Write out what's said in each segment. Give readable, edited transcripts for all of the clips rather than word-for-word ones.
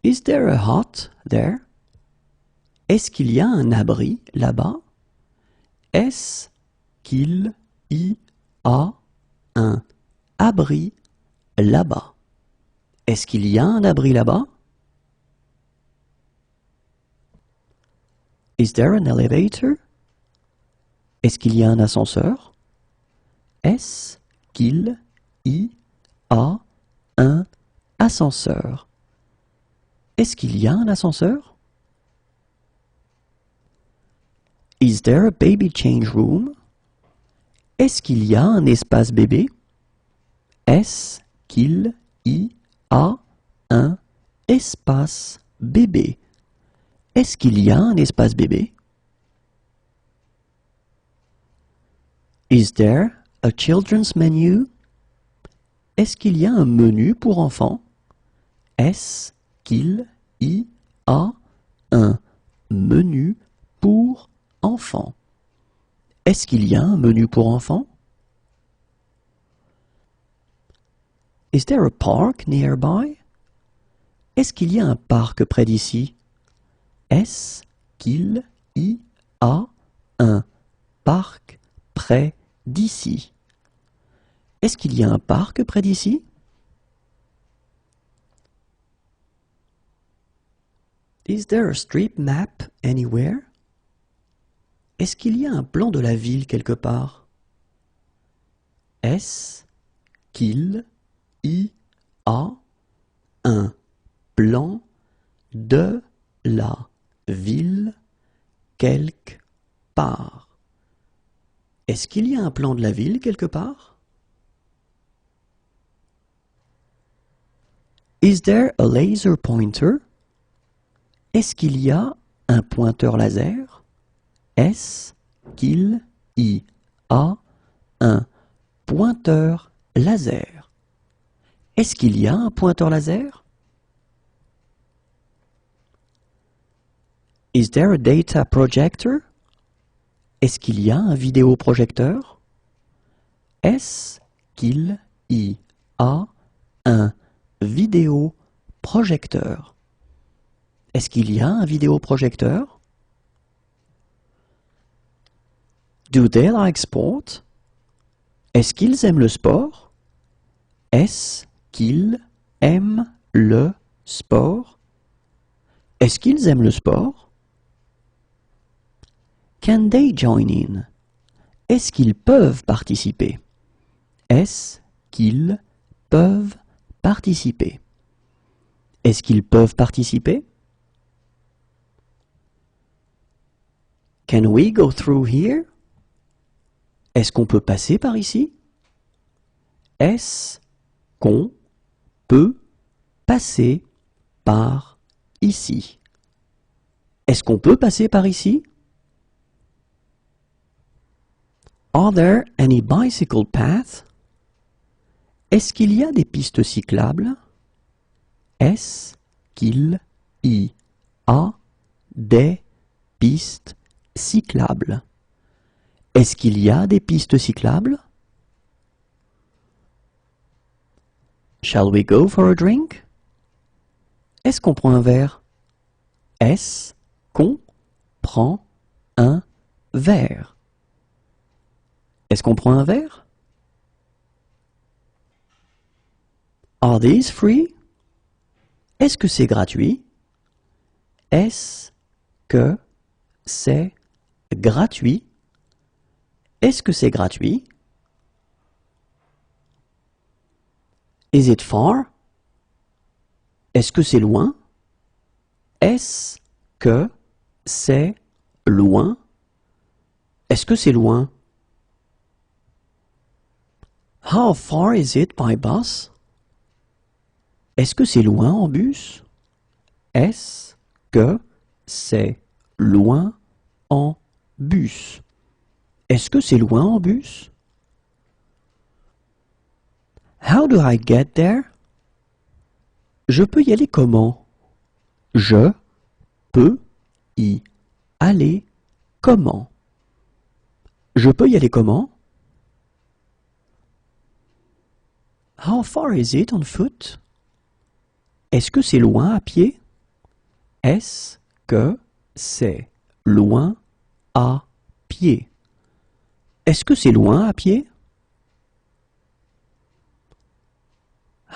Is there a hut there? Est-ce qu'il y a un abri là-bas? Est-ce qu'il y a un abri là-bas? Est-ce qu'il y a un abri là-bas? Is there an elevator? Est-ce qu'il y a un ascenseur? Est-ce qu'il y a un ascenseur? Est-ce qu'il y a un ascenseur? Is there a baby change room? Est-ce qu'il y a un espace bébé? Est-ce qu'il y a un espace bébé? Est-ce qu'il y a un espace bébé? Is there a children's menu? Est-ce qu'il y a un menu pour enfants? Est-ce qu'il y a un menu pour enfants? Est-ce qu'il y a un menu pour enfants? Is there a park nearby? Est-ce qu'il y a un parc près d'ici? Est-ce qu'il y a un parc près d'ici? Est-ce qu'il y a un parc près d'ici? Is there a street map anywhere? Est-ce qu'il y a un plan de la ville quelque part? Est-ce qu'il y a un plan de la ville quelque part? Est-ce qu'il y a un plan de la ville quelque part? Is there a laser pointer? Est-ce qu'il y a un pointeur laser? Est-ce qu'il y a un pointeur laser? Est-ce qu'il y a un pointeur laser? Is there a data projector? Est-ce qu'il y a un vidéoprojecteur? Est-ce qu'il y a un vidéoprojecteur? Est-ce qu'il y a un vidéoprojecteur? Do they like sport? Est-ce qu'ils aiment le sport? Est-ce qu'ils aiment le sport? Est-ce qu'ils aiment le sport? Can they join in? Est-ce qu'ils peuvent participer? Est-ce qu'ils peuvent participer? Est-ce qu'ils peuvent participer? Can we go through here? Est-ce qu'on peut passer par ici? Est-ce qu'on peut passer par ici? Est-ce qu'on peut passer par ici? Are there any bicycle paths? Est-ce qu'il y a des pistes cyclables? Est-ce qu'il y a des pistes cyclables? Est-ce qu'il y a des pistes cyclables? Shall we go for a drink? Est-ce qu'on prend un verre? Est-ce qu'on prend un verre? Est-ce qu'on prend un verre? Are these free? Est-ce que c'est gratuit? Est-ce que c'est gratuit? Est-ce que c'est gratuit? Is it far? Est-ce que c'est loin? Est-ce que c'est loin? Est-ce que c'est loin? How far is it by bus? Est-ce que c'est loin en bus? Est-ce que c'est loin en bus? Est-ce que c'est loin en bus? How do I get there? Je peux y aller comment? Je peux y aller comment? Je peux y aller comment? How far is it on foot? Est-ce que c'est loin à pied? Est-ce que c'est loin à pied? Est-ce que c'est loin à pied?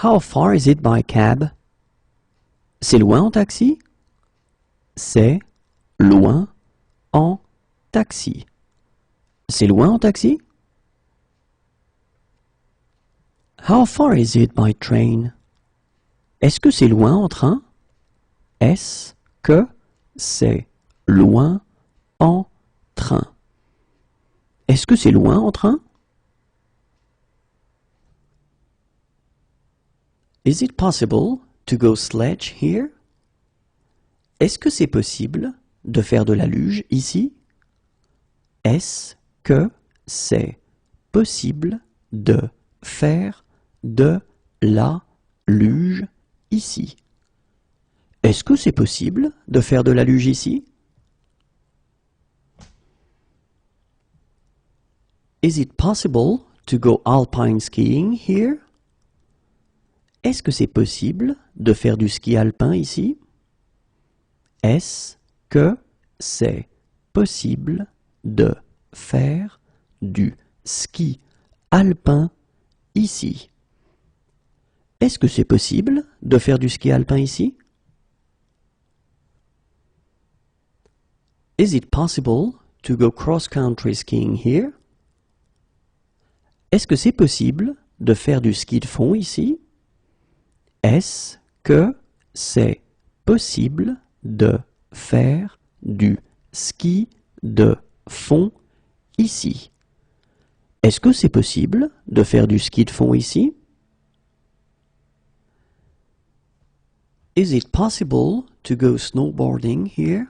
How far is it by cab? C'est loin en taxi? C'est loin en taxi. C'est loin en taxi? How far is it by train? Est-ce que c'est loin en train? Est-ce que c'est loin en train? Est-ce que c'est loin en train? Is it possible to go sledge here? Est-ce que c'est possible de faire de la luge ici? Est-ce que c'est possible de faire de la luge ici? Est-ce que c'est possible de faire de la luge ici? Is it possible to go alpine skiing here? Est-ce que c'est possible de faire du ski alpin ici? Est-ce que c'est possible de faire du ski alpin ici? Est-ce que c'est possible de faire du ski alpin ici? Is it possible to go cross-country skiing here? Est-ce que c'est possible de faire du ski de fond ici? Est-ce que c'est possible de faire du ski de fond ici? Est-ce que c'est possible de faire du ski de fond ici? Is it possible to go snowboarding here?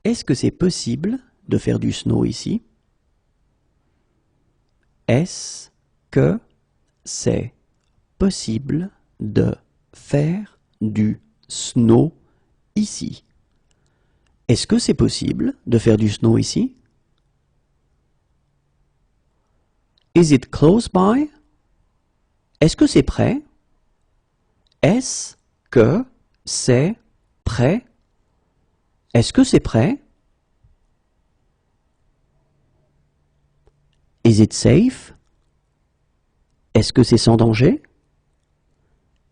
Est-ce que c'est possible de faire du snow ici? Est-ce que c'est possible de faire du snow ici? Est-ce que c'est possible de faire du snow ici? Is it close by? Est-ce que c'est prêt? Est-ce que c'est prêt? Est-ce que c'est prêt? Is it safe? Est-ce que c'est sans danger?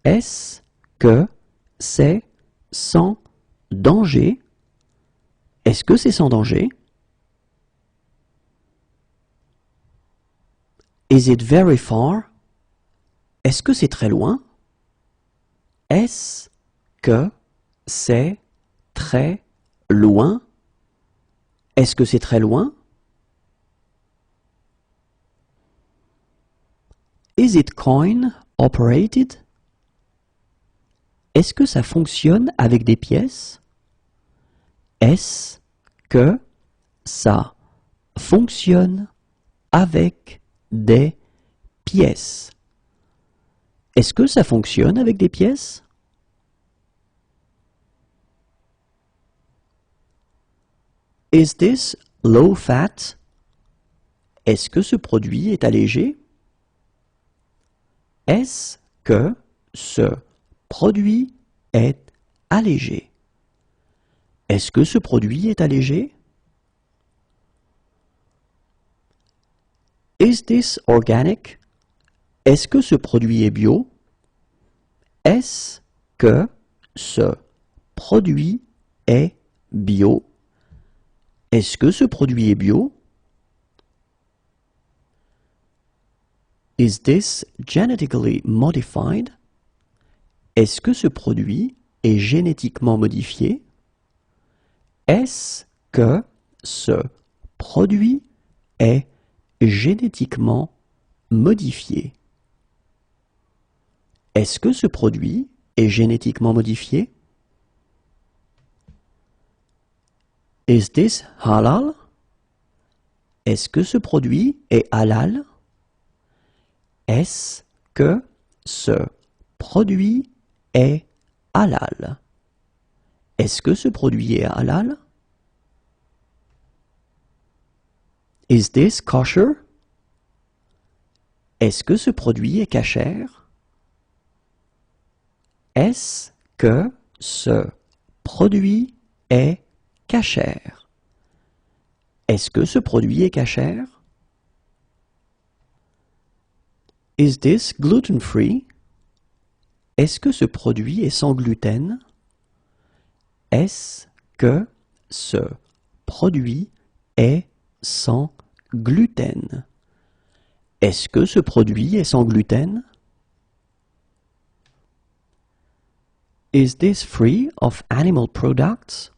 Est-ce que c'est sans danger? Est-ce que c'est sans danger? Is it very far? Est-ce que c'est très loin? Est-ce que c'est très loin? Est-ce que c'est très loin? Is it coin operated? Est-ce que ça fonctionne avec des pièces? Est-ce que ça fonctionne avec des pièces? Est-ce que ça fonctionne avec des pièces? Is this low fat? Est-ce que ce produit est allégé? Est-ce que ce produit est allégé? Est-ce que ce produit est allégé? Is this organic? Est-ce que ce produit est bio? Est-ce que ce produit est bio? Est-ce que ce produit est bio? Is this genetically modified? Est-ce que ce produit est génétiquement modifié? Est-ce que ce produit est génétiquement modifié? Est-ce que ce produit est génétiquement modifié? Is this halal? Est-ce que ce produit est halal? Est-ce que ce produit est halal? Est-ce que ce produit est halal? Is this kosher? Est-ce que ce produit est cachère? Est-ce que ce produit est cachère? Est-ce que ce produit est cachère? Is this gluten-free? Est-ce que ce produit est sans gluten? Est-ce que ce produit est sans gluten? Est-ce que ce produit est sans gluten? Is this free of animal products?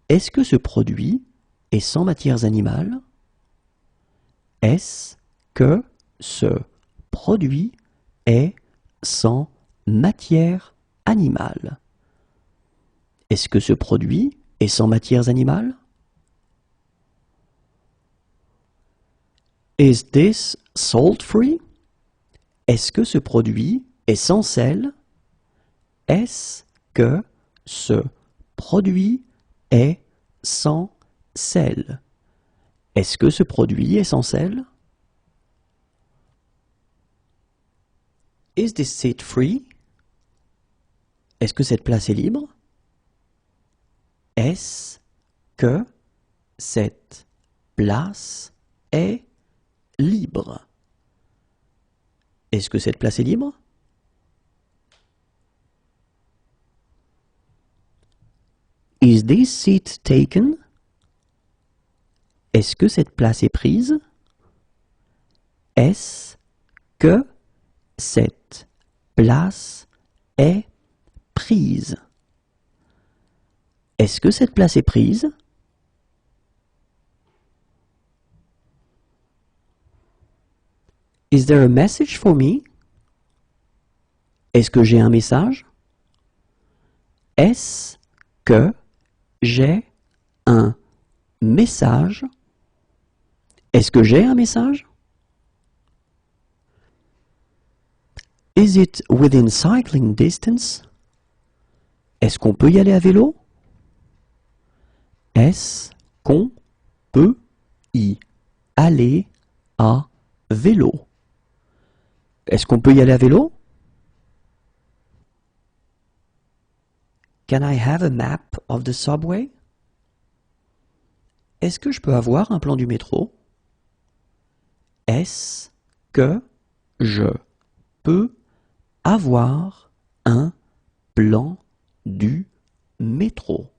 Est-ce que ce produit est sans matières animales? Est-ce que ce produit est sans matière animale? Est-ce que ce produit est sans matières animales? Is this salt-free? Est-ce que ce produit est sans sel? Est-ce que ce produit est sans sel? Est-ce que ce produit est sans sel? Is this seat free? Est-ce que cette place est libre? Est-ce que cette place est libre? Est-ce que cette place est libre? Is this seat taken? Est-ce que cette place est prise? Est-ce que cette place est prise? Est-ce que cette place est prise? Is there a message for me? Est-ce que j'ai un message? Est-ce que j'ai un message? Est-ce que j'ai un message? Is it within cycling distance? Est-ce qu'on peut y aller à vélo? Est-ce qu'on peut y aller à vélo? Est-ce qu'on peut y aller à vélo? Can I have a map of the subway? Est-ce que je peux avoir un plan du métro? Est-ce que je peux avoir un plan du métro?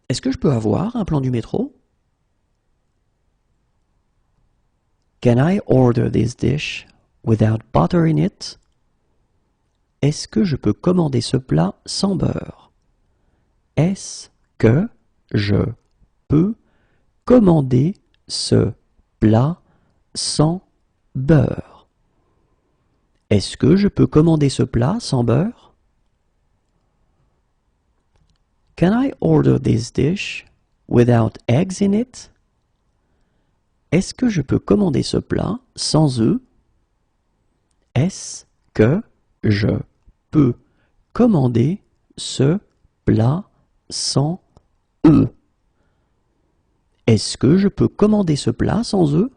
Est-ce que je peux avoir un plan du métro? Can I order this dish without butter in it? Est-ce que je peux commander ce plat sans beurre? Est-ce que je peux commander ce plat sans beurre? Est-ce que je peux commander ce plat sans beurre? Can I order this dish without eggs in it? Est-ce que je peux commander ce plat sans œufs? Est-ce que je peux commander ce plat sans œufs? Est-ce que je peux commander ce plat sans œufs?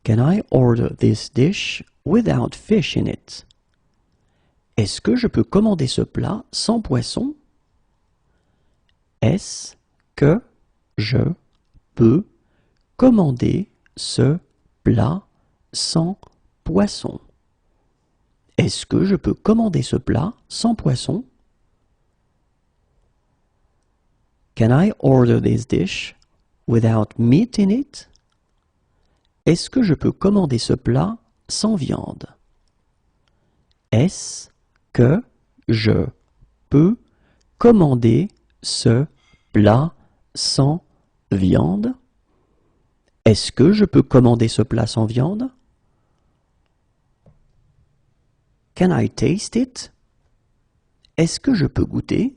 Can I order this dish without fish in it? Est-ce que je peux commander ce plat sans poisson? Est-ce que je peux commander ce plat sans poisson? Est-ce que je peux commander ce plat sans poisson? Can I order this dish without meat in it? Est-ce que je peux commander ce plat sans viande? Est-ce que je peux commander ce plat sans viande? Est-ce que je peux commander ce plat sans viande? Can I taste it? Est-ce que je peux goûter?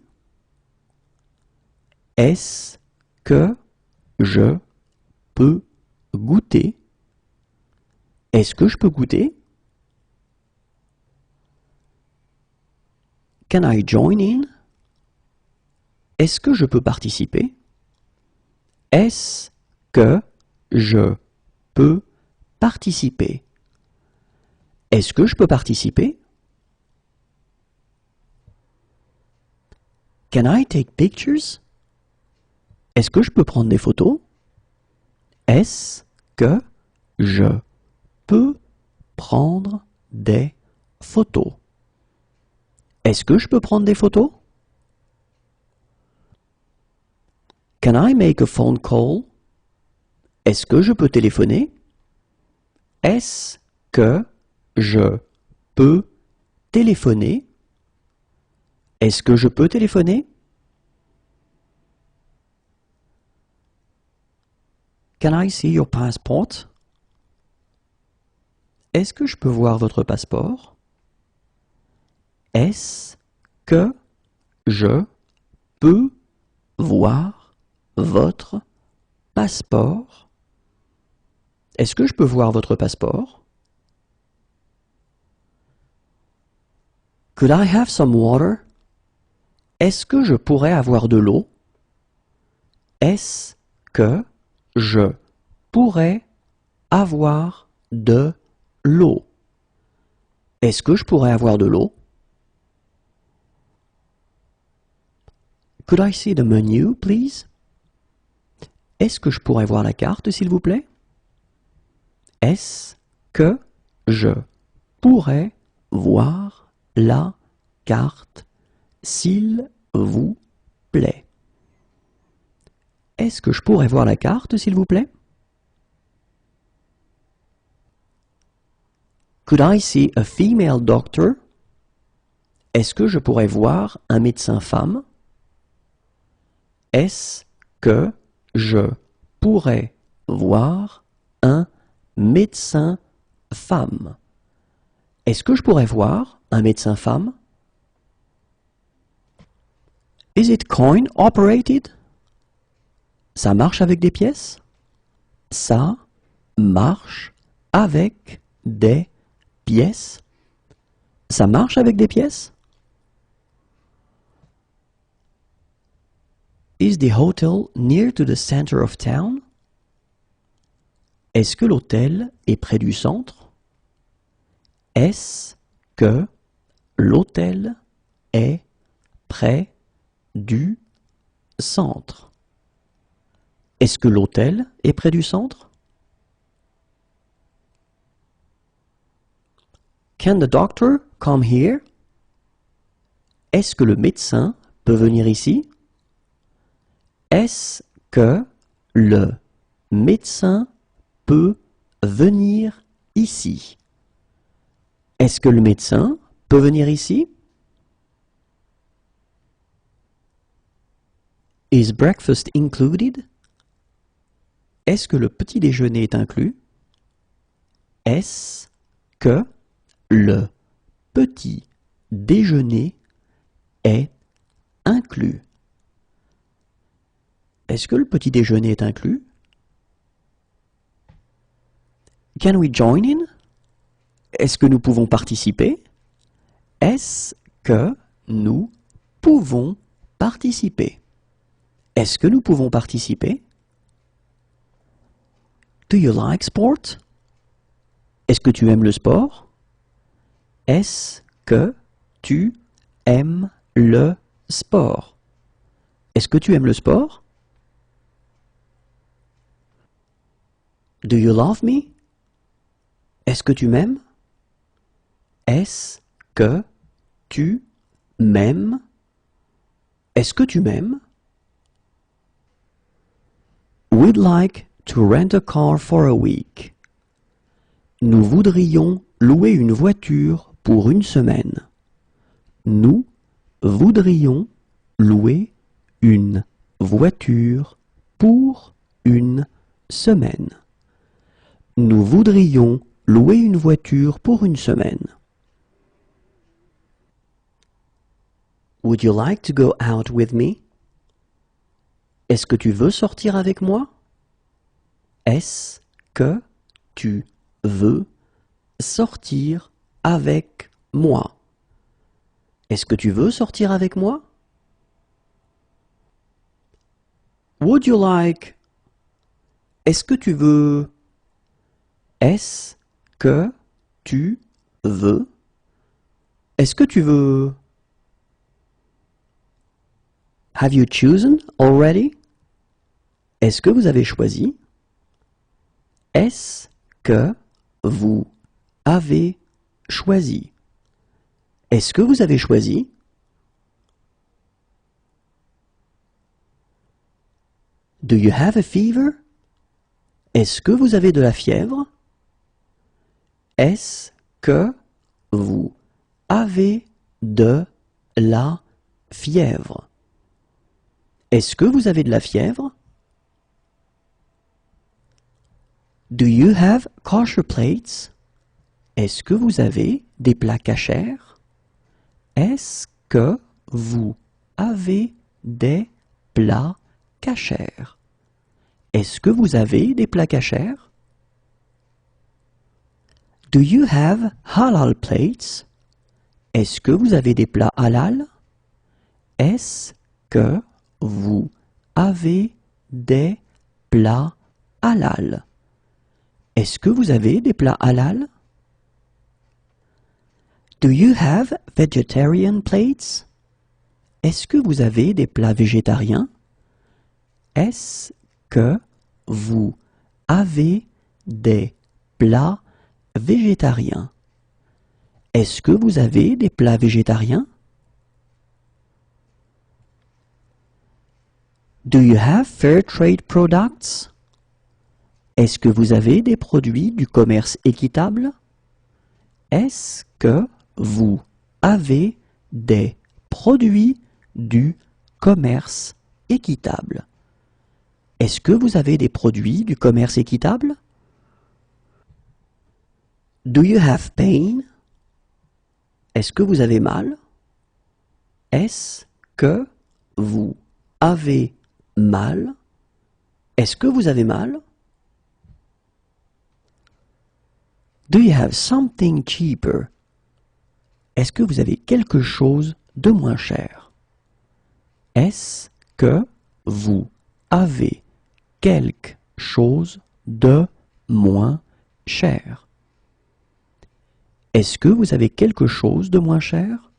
Est-ce que je peux goûter? Est-ce que je peux goûter? Can I join in? Est-ce que je peux participer? Est-ce que je peux participer? Est-ce que je peux participer? Can I take pictures? Est-ce que je peux prendre des photos? Est-ce que je peux prendre des photos? Est-ce que je peux prendre des photos? Can I make a phone call? Est-ce que je peux téléphoner? Est-ce que je peux téléphoner? Est-ce que je peux téléphoner? Can I see your passport? Est-ce que je peux voir votre passeport? Est-ce que je peux voir votre passeport? Est-ce que je peux voir votre passeport? Could I have some water? Est-ce que je pourrais avoir de l'eau? Est-ce que je pourrais avoir de l'eau? Est-ce que je pourrais avoir de l'eau? Could I see the menu, please? Est-ce que je pourrais voir la carte, s'il vous plaît? Est-ce que je pourrais voir la carte, s'il vous plaît? Est-ce que je pourrais voir la carte, s'il vous plaît? Could I see a female doctor? Est-ce que je pourrais voir un médecin femme? Est-ce que je pourrais voir un médecin femme? Est-ce que je pourrais voir un médecin femme? Is it coin operated? Ça marche avec des pièces? Ça marche avec des pièces? Ça marche avec des pièces? Is the hotel near to the center of town? Est-ce que l'hôtel est près du centre? Est-ce que l'hôtel est près du centre? Est-ce que l'hôtel est près du centre? Can the doctor come here? Est-ce que le médecin peut venir ici? Est-ce que le médecin peut venir ici? Est-ce que le médecin peut venir ici? Is breakfast included? Est-ce que le petit déjeuner est inclus? Est-ce que le petit déjeuner est inclus? Est-ce que le petit déjeuner est inclus? Can we join in? Est-ce que nous pouvons participer? Est-ce que nous pouvons participer? Est-ce que nous pouvons participer? Do you like sport? Est-ce que tu aimes le sport? Est-ce que tu aimes le sport? Est-ce que tu aimes le sport? Do you love me? Est-ce que tu m'aimes? Est-ce que tu m'aimes? Est-ce que tu m'aimes? We'd like to rent a car for a week. Nous voudrions louer une voiture pour une semaine. Nous voudrions louer une voiture pour une semaine. Nous voudrions louer une voiture pour une semaine. Would you like to go out with me? Est-ce que tu veux sortir avec moi? Est-ce que tu veux sortir avec moi? Est-ce que tu veux sortir avec moi? Would you like? Est-ce que tu veux? Est-ce que tu veux? Est-ce que tu veux? Have you chosen already? Est-ce que vous avez choisi? Est-ce que vous avez choisi? Est-ce que vous avez choisi? Do you have a fever? Est-ce que vous avez de la fièvre? Est-ce que vous avez de la fièvre? Est-ce que vous avez de la fièvre? Do you have kosher plates? Est-ce que vous avez des plats kashers? Est-ce que vous avez des plats kashers? Est-ce que vous avez des plats kashers? Do you have halal plates? Est-ce que vous avez des plats halal? Est-ce que vous avez des plats halal? Est-ce que vous avez des plats halal? Do you have vegetarian plates? Est-ce que vous avez des plats végétariens? Est-ce que vous avez des plats végétariens? Est-ce que vous avez des plats végétariens? Do you have fair trade products? Est-ce que vous avez des produits du commerce équitable? Est-ce que vous avez des produits du commerce équitable? Est-ce que vous avez des produits du commerce équitable? Do you have pain? Est-ce que vous avez mal? Est-ce que vous avez mal? Est-ce que vous avez mal? Do you have something cheaper? Est-ce que vous avez quelque chose de moins cher? Est-ce que vous avez quelque chose de moins cher? Est-ce que vous avez quelque chose de moins cher?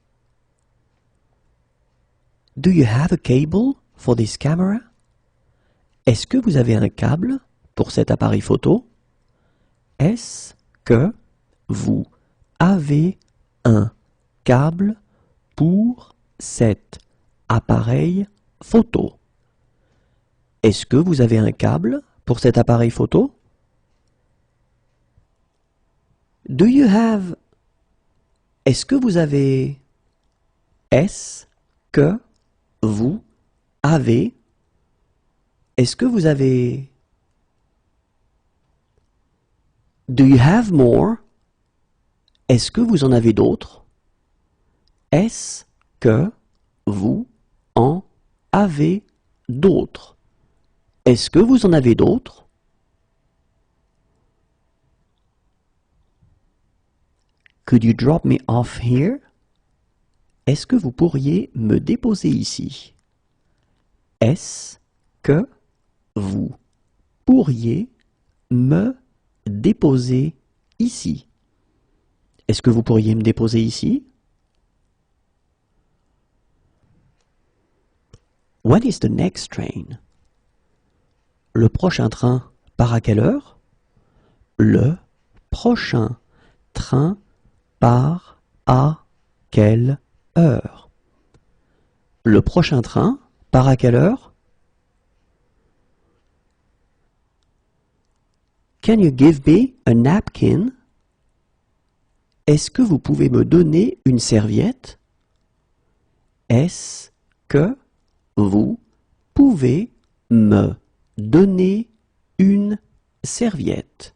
Do you have a cable for this camera? Est-ce que vous avez un câble pour cet appareil photo? Est-ce que vous avez un câble pour cet appareil photo? Est-ce que vous avez un câble pour cet appareil photo? Do you have? Est-ce que vous avez? Est-ce que vous avez? Est-ce que vous avez? Do you have more? Est-ce que vous en avez d'autres? Est-ce que vous en avez d'autres? Est-ce que vous en avez d'autres? Could you drop me off here? Est-ce que vous pourriez me déposer ici? Est-ce que vous pourriez me déposer ici? Est-ce que vous pourriez me déposer ici? When is the next train? Le prochain train part à quelle heure? Le prochain train part à quelle heure? Le prochain train part à quelle heure? Can you give me a napkin? Est-ce que vous pouvez me donner une serviette? Est-ce que vous pouvez me donner une serviette?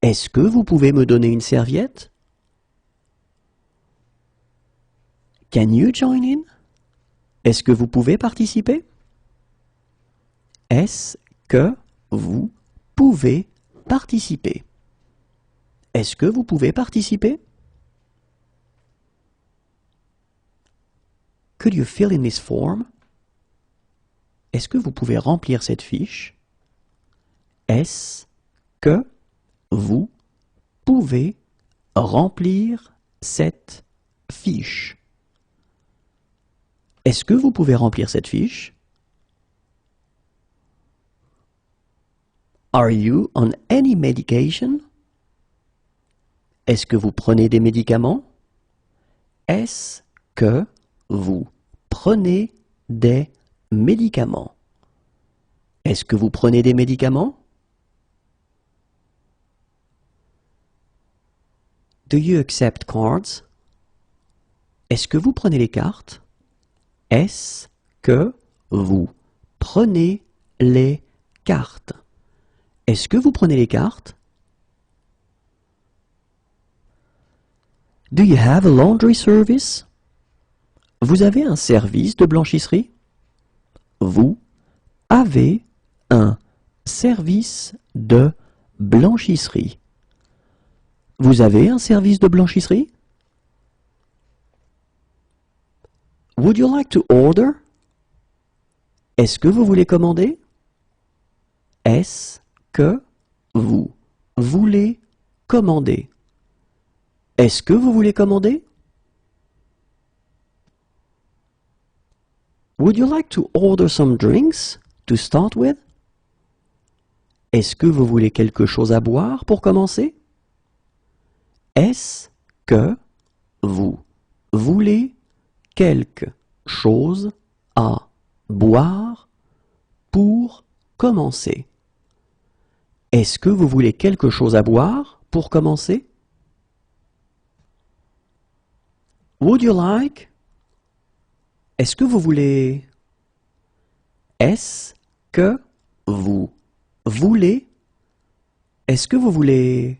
Est-ce que vous pouvez me donner une serviette? Can you join in? Est-ce que vous pouvez participer? Est-ce que vous pouvez participer? Est-ce que vous pouvez participer? Could you fill in this form? Est-ce que vous pouvez remplir cette fiche? Est-ce que vous pouvez remplir cette fiche. Est-ce que vous pouvez remplir cette fiche? Are you on any medication? Est-ce que vous prenez des médicaments? Est-ce que vous prenez des médicaments? Est-ce que vous prenez des médicaments? Do you accept cards? Est-ce que vous prenez les cartes? Est-ce que vous prenez les cartes? Est-ce que vous prenez les cartes? Do you have a laundry service? Vous avez un service de blanchisserie? Vous avez un service de blanchisserie. Vous avez un service de blanchisserie? Would you like to order? Est-ce que vous voulez commander? Est-ce que vous voulez commander? Est-ce que vous voulez commander? Would you like to order some drinks to start with? Est-ce que vous voulez quelque chose à boire pour commencer? Est-ce que vous voulez quelque chose à boire pour commencer? Est-ce que vous voulez quelque chose à boire pour commencer? Would you like? Est-ce que vous voulez? Est-ce que vous voulez? Est-ce que vous voulez?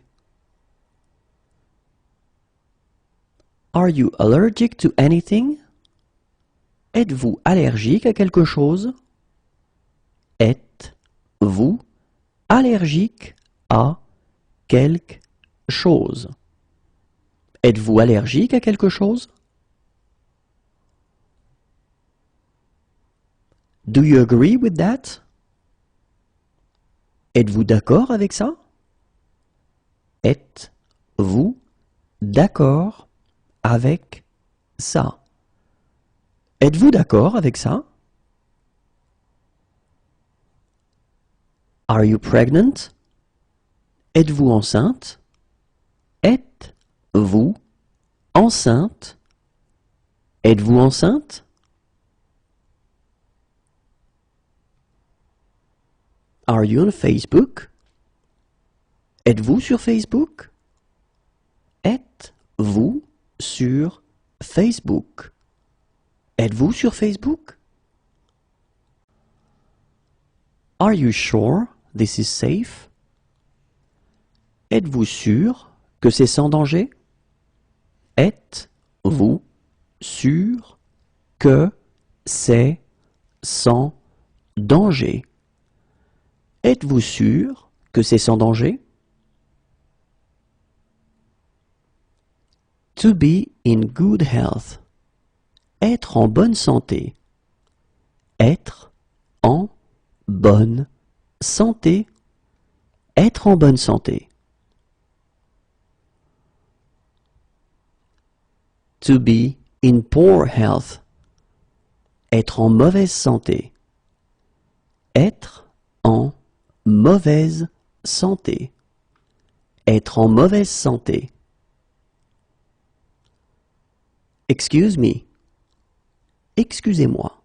Are you allergic to anything? Êtes-vous allergique à quelque chose? Êtes-vous allergique à quelque chose? Êtes-vous allergique à quelque chose? Do you agree with that? Êtes-vous d'accord avec ça? Êtes-vous d'accord avec ça? Êtes-vous d'accord avec ça? Are you pregnant? Êtes-vous enceinte? Êtes-vous enceinte? Êtes-vous enceinte? Are you on Facebook? Êtes-vous sur Facebook? Êtes-vous sur Facebook? Êtes-vous sur Facebook? Are you sure this is safe? Êtes-vous sûr que c'est sans danger? Êtes-vous sûr que c'est sans danger? Êtes-vous sûr que c'est sans danger? To be in good health. Être en bonne santé. Être en bonne santé. Être en bonne santé. To be in poor health. Être en mauvaise santé. Être en mauvaise santé. Être en mauvaise santé. Excuse me. Excusez-moi.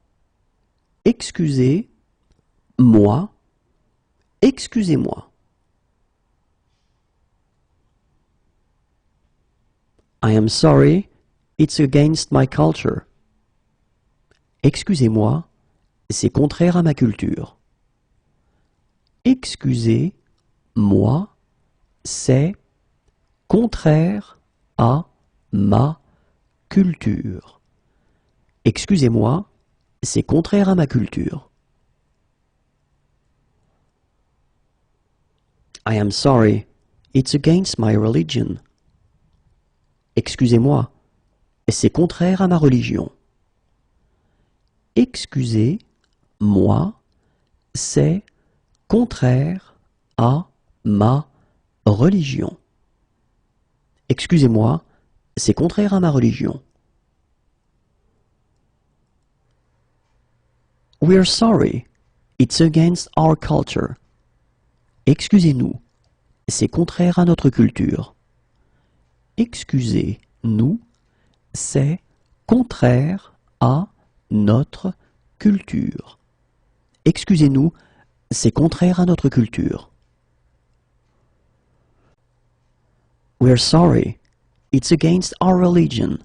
Excusez-moi. Excusez-moi. I am sorry, it's against my culture. Excusez-moi, c'est contraire à ma culture. Excusez-moi, c'est contraire à ma culture. Excusez-moi, c'est contraire à ma culture. I am sorry, it's against my religion. Excusez-moi, c'est contraire à ma religion. Excusez-moi, c'est contraire à ma religion. Excusez-moi, c'est contraire à ma religion. We're sorry, it's against our culture. Excusez-nous, c'est contraire à notre culture. Excusez-nous, c'est contraire à notre culture. Excusez-nous, c'est contraire à notre culture. We're sorry, it's against our religion.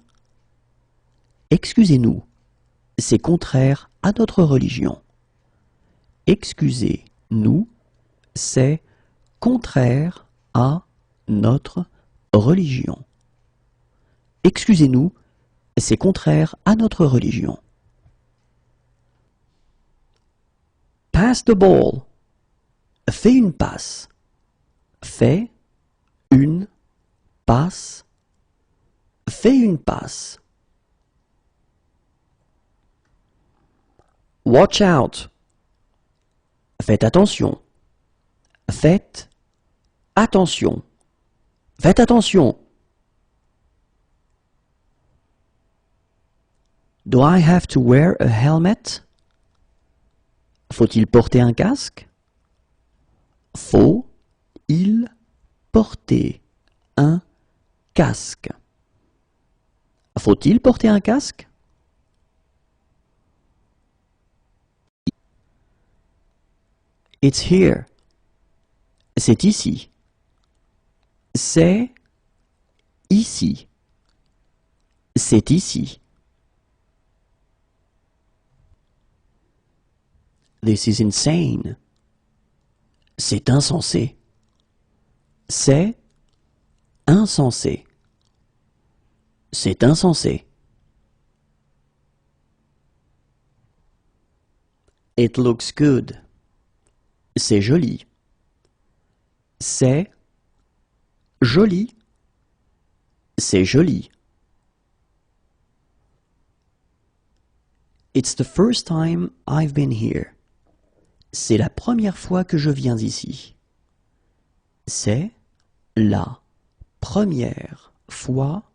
Excusez-nous, c'est contraire à notre religion. Excusez-nous, c'est contraire à notre religion. Excusez-nous, c'est contraire à notre religion. Pass the ball. Fais une passe. Fais une passe. Fais une passe. Watch out. Faites attention. Faites attention. Faites attention. Do I have to wear a helmet? Faut-il porter un casque? Faut-il porter un casque? Faut-il porter un casque? It's here. C'est ici. C'est ici. C'est ici. This is insane. C'est insensé. C'est insensé. C'est insensé. It looks good. C'est joli. C'est joli. C'est joli. It's the first time I've been here. C'est la première fois que je viens ici. C'est la première fois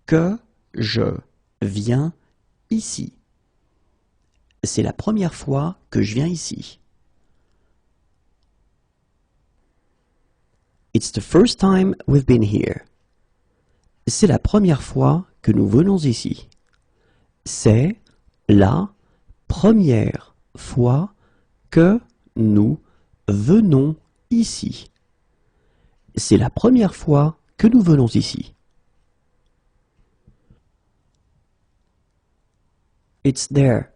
que je viens ici. C'est la première fois que je viens ici. It's the first time we've been here. C'est la première fois que nous venons ici. C'est la première fois que nous venons ici. C'est la première fois que nous venons ici. It's there.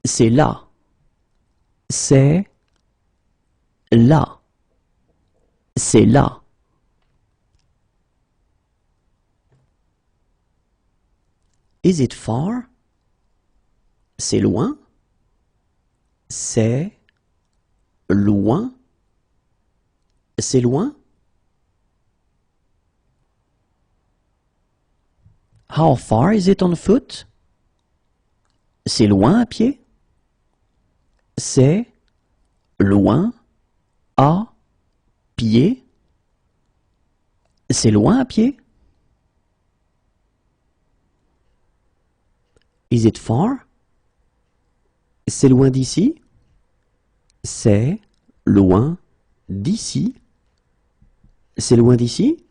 C'est là. C'est là. C'est là. Is it far? C'est loin. C'est loin. C'est loin. How far is it on foot? C'est loin à pied. C'est loin à pied. C'est loin à pied. Is it far? C'est loin d'ici. C'est loin d'ici. C'est loin d'ici.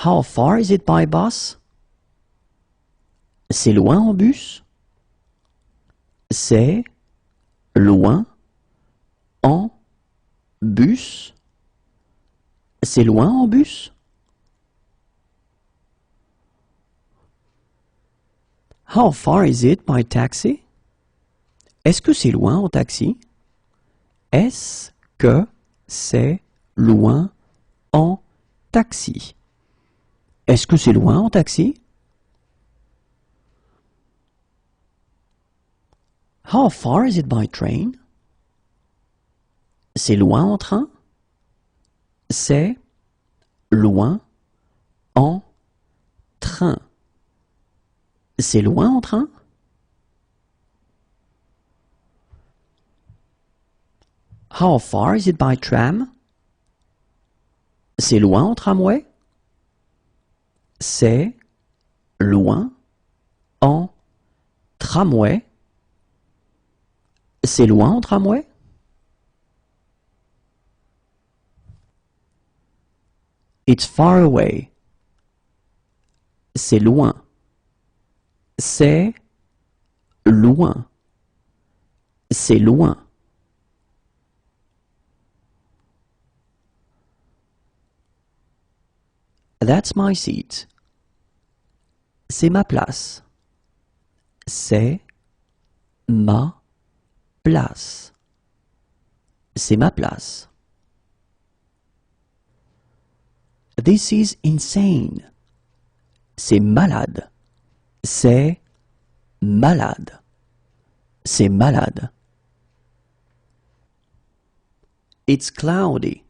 How far is it by bus? C'est loin en bus. C'est loin en bus. C'est loin en bus. How far is it by taxi? Est-ce que c'est loin en taxi? Est-ce que c'est loin en taxi? Est-ce que c'est loin en taxi? How far is it by train? C'est loin en train? C'est loin en train. C'est loin en train? How far is it by tram? C'est loin en tramway? C'est loin en tramway? C'est loin en tramway? It's far away. C'est loin. C'est loin. C'est loin. That's my seat. C'est ma place. C'est ma place. C'est ma place. This is insane. C'est malade. C'est malade. C'est malade. It's cloudy.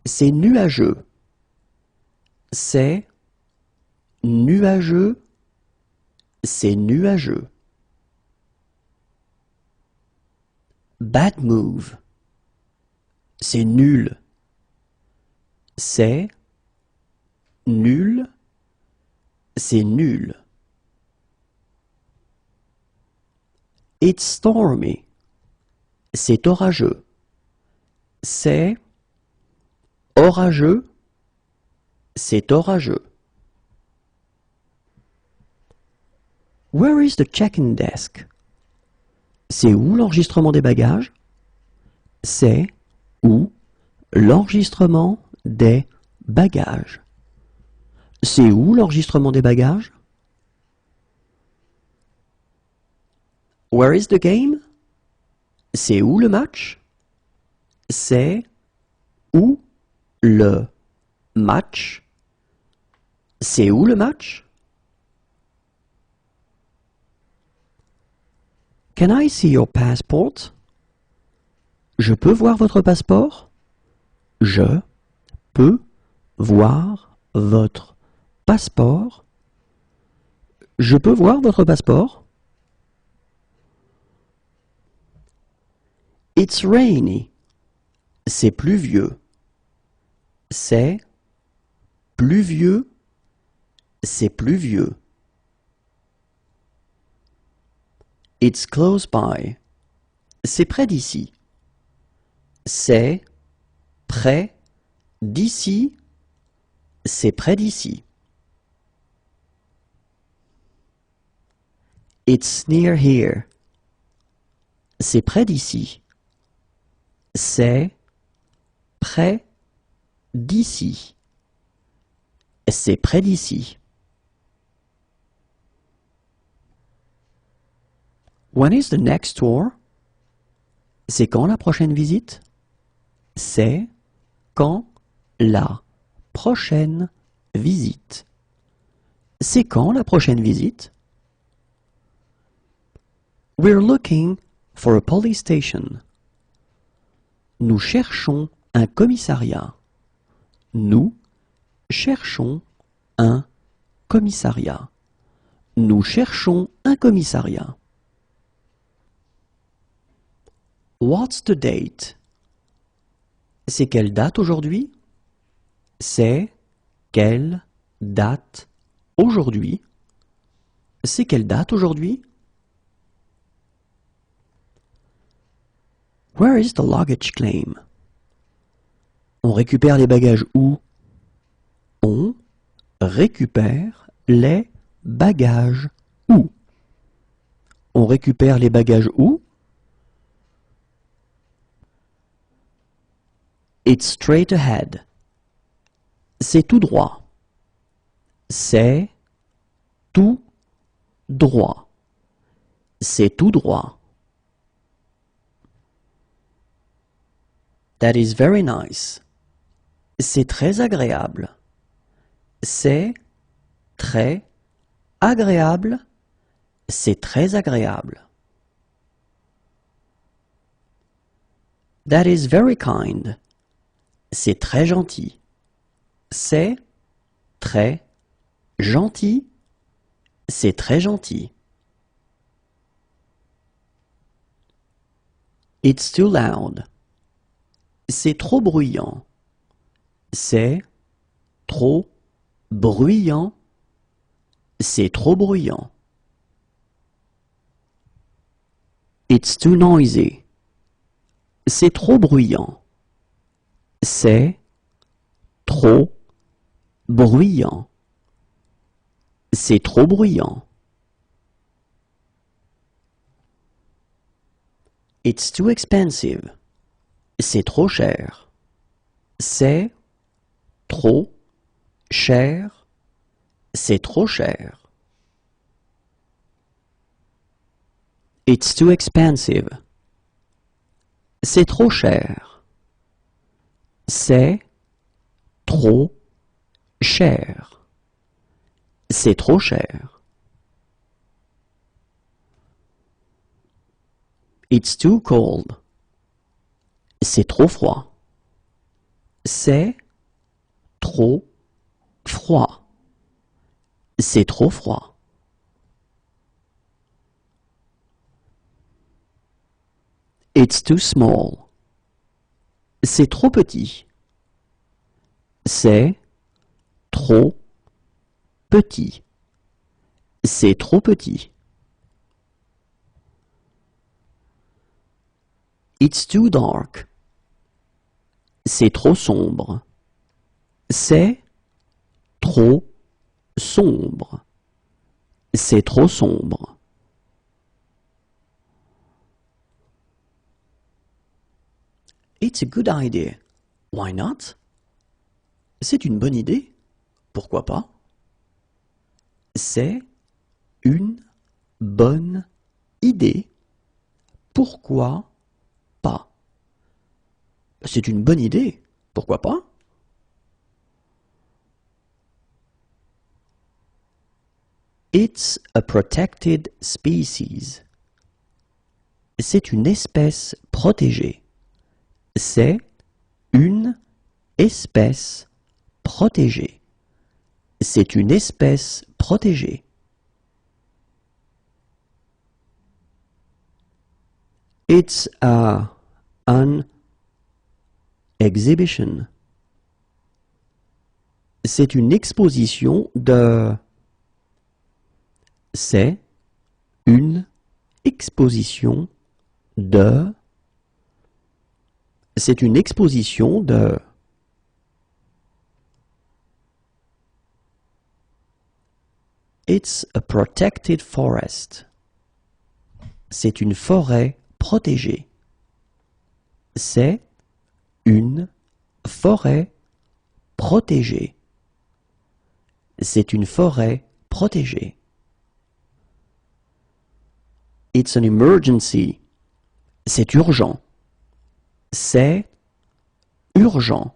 C'est nuageux. C'est nuageux. C'est nuageux. Bad move. C'est nul. C'est nul. C'est nul. It's stormy. C'est orageux. C'est orageux. C'est orageux. Where is the check-in desk? C'est où l'enregistrement des bagages? C'est où l'enregistrement des bagages? C'est où l'enregistrement des bagages? Where is the game? C'est où le match? C'est où le match? C'est où le match? Can I see your passport? Je peux voir votre passeport? Je peux voir votre passeport? Je peux voir votre passeport? It's rainy. C'est pluvieux. C'est pluvieux. C'est pluvieux. It's close by. C'est près d'ici. C'est près d'ici. C'est près d'ici. It's near here. C'est près d'ici. C'est près d'ici. C'est près d'ici. When is the next tour? C'est quand la prochaine visite? C'est quand la prochaine visite? C'est quand la prochaine visite? We're looking for a police station. Nous cherchons un commissariat. Nous cherchons un commissariat. Nous cherchons un commissariat. What's the date? C'est quelle date aujourd'hui? C'est quelle date aujourd'hui? C'est quelle date aujourd'hui? Where is the luggage claim? On récupère les bagages où? On récupère les bagages où? On récupère les bagages où? It's straight ahead. C'est tout droit. C'est tout droit. C'est tout droit. That is very nice. C'est très agréable. C'est très agréable. C'est très agréable. That is very kind. C'est très gentil. C'est très gentil. C'est très gentil. It's too loud. C'est trop bruyant. C'est trop bruyant. C'est trop bruyant. It's too noisy. C'est trop bruyant. C'est trop bruyant. C'est trop bruyant. It's too expensive. C'est trop cher. C'est trop cher. C'est trop cher. It's too expensive. C'est trop cher. C'est trop cher. C'est trop cher. It's too cold. C'est trop froid. C'est trop froid. C'est trop froid. It's too small. C'est trop petit. C'est trop petit. C'est trop petit. It's too dark. C'est trop sombre. C'est trop sombre. C'est trop sombre. It's a good idea. Why not? C'est une bonne idée. Pourquoi pas? C'est une bonne idée. Pourquoi pas? C'est une bonne idée. Pourquoi pas? It's a protected species. C'est une espèce protégée. C'est une espèce protégée. C'est une espèce protégée. It's an exhibition. C'est une exposition de... C'est une exposition de... C'est une exposition de... It's a protected forest. C'est une forêt protégée. C'est une forêt protégée. C'est une forêt protégée. It's an emergency. C'est urgent. C'est urgent.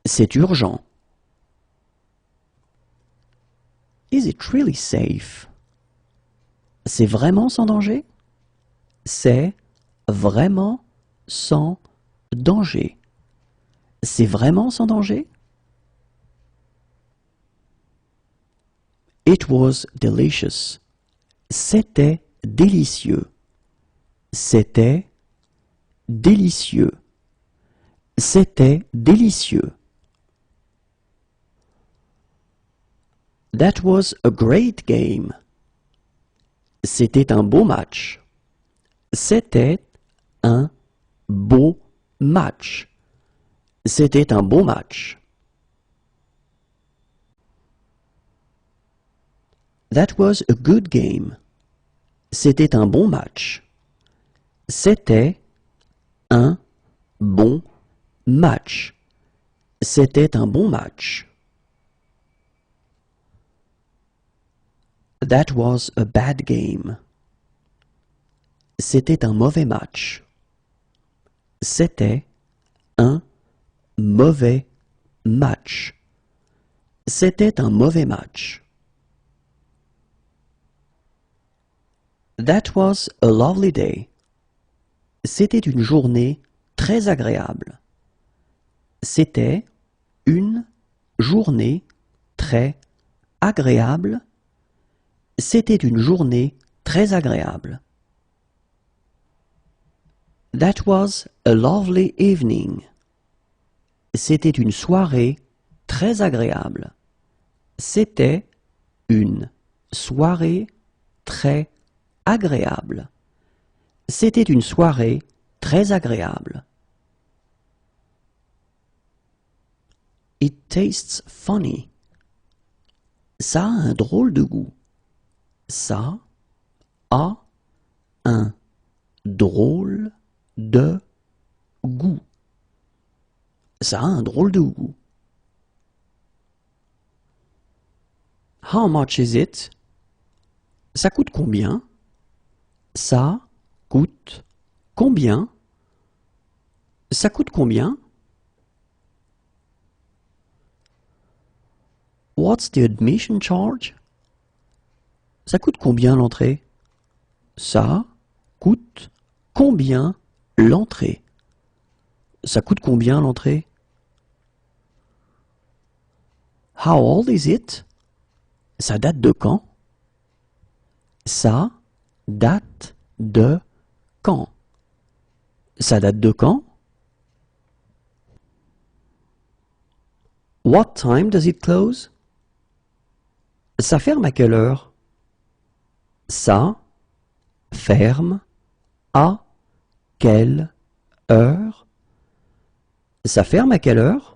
C'est urgent. Is it really safe? C'est vraiment sans danger? C'est vraiment sans danger. C'est vraiment sans danger? It was delicious. C'était délicieux. C'était délicieux. C'était délicieux. That was a great game. C'était un beau match. C'était un beau match. C'était un beau match. That was a good game. C'était un bon match. C'était un bon match. C'était un bon match. That was a bad game. C'était un mauvais match. C'était un mauvais match. C'était un mauvais match. That was a lovely day. C'était une journée très agréable. C'était une journée très agréable. C'était une journée très agréable. That was a lovely evening. C'était une soirée très agréable. C'était une soirée très agréable. C'était une soirée très agréable. It tastes funny. Ça a un drôle de goût. Ça a un drôle de goût. Ça a un drôle de goût. How much is it? Ça coûte combien? Ça coûte combien? Ça coûte combien? What's the admission charge? Ça coûte combien l'entrée? Ça coûte combien l'entrée? Ça coûte combien l'entrée? How old is it? Ça date de quand? Ça date de quand? Ça date de quand? What time does it close? Ça ferme à quelle heure? Ça ferme à quelle heure? Ça ferme à quelle heure?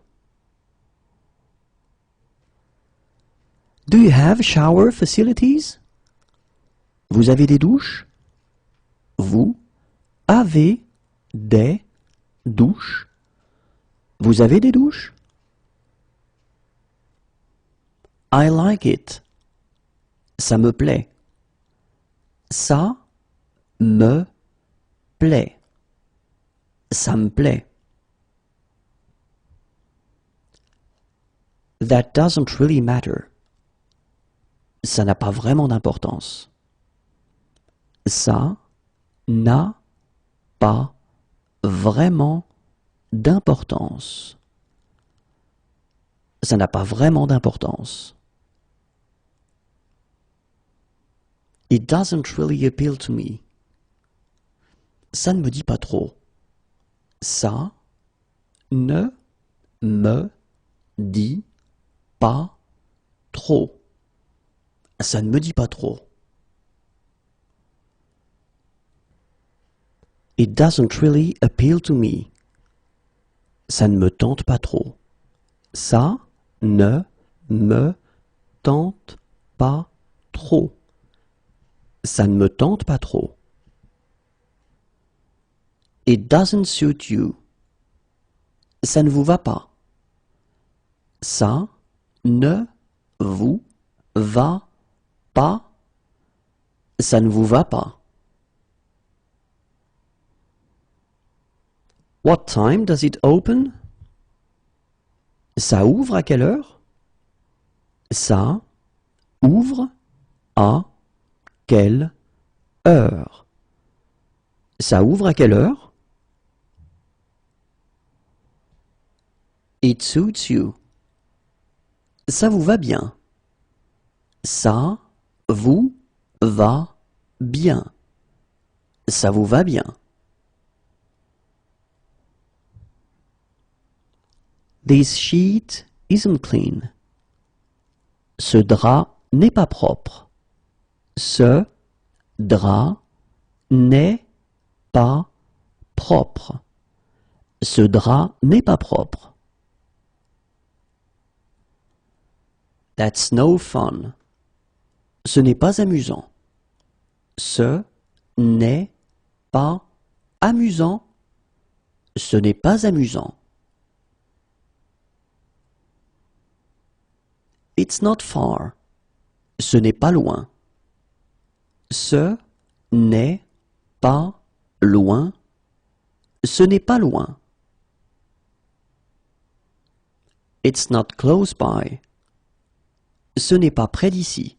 Do you have shower facilities? Vous avez des douches? Vous avez des douches? Vous avez des douches? I like it. Ça me plaît. Ça me plaît. Ça me plaît. That doesn't really matter. Ça n'a pas vraiment d'importance. Ça n'a pas vraiment d'importance. Ça n'a pas vraiment d'importance. It doesn't really appeal to me. Ça ne me dit pas trop. Ça ne me dit pas trop. Ça ne me dit pas trop. It doesn't really appeal to me. Ça ne me tente pas trop. Ça ne me tente pas trop. Ça ne me tente pas trop. It doesn't suit you. Ça ne vous va pas. Ça ne vous va pas. Ça ne vous va pas. What time does it open? Ça ouvre à quelle heure? Ça ouvre à quelle heure? Ça ouvre à quelle heure? It suits you. Ça vous va bien. Ça vous va bien. Ça vous va bien. This sheet isn't clean. Ce drap n'est pas propre. Ce drap n'est pas propre. Ce drap n'est pas propre. That's no fun. Ce n'est pas amusant. Ce n'est pas amusant. Ce n'est pas amusant. It's not far. Ce n'est pas loin. Ce n'est pas loin. Ce n'est pas loin. It's not close by. Ce n'est pas près d'ici.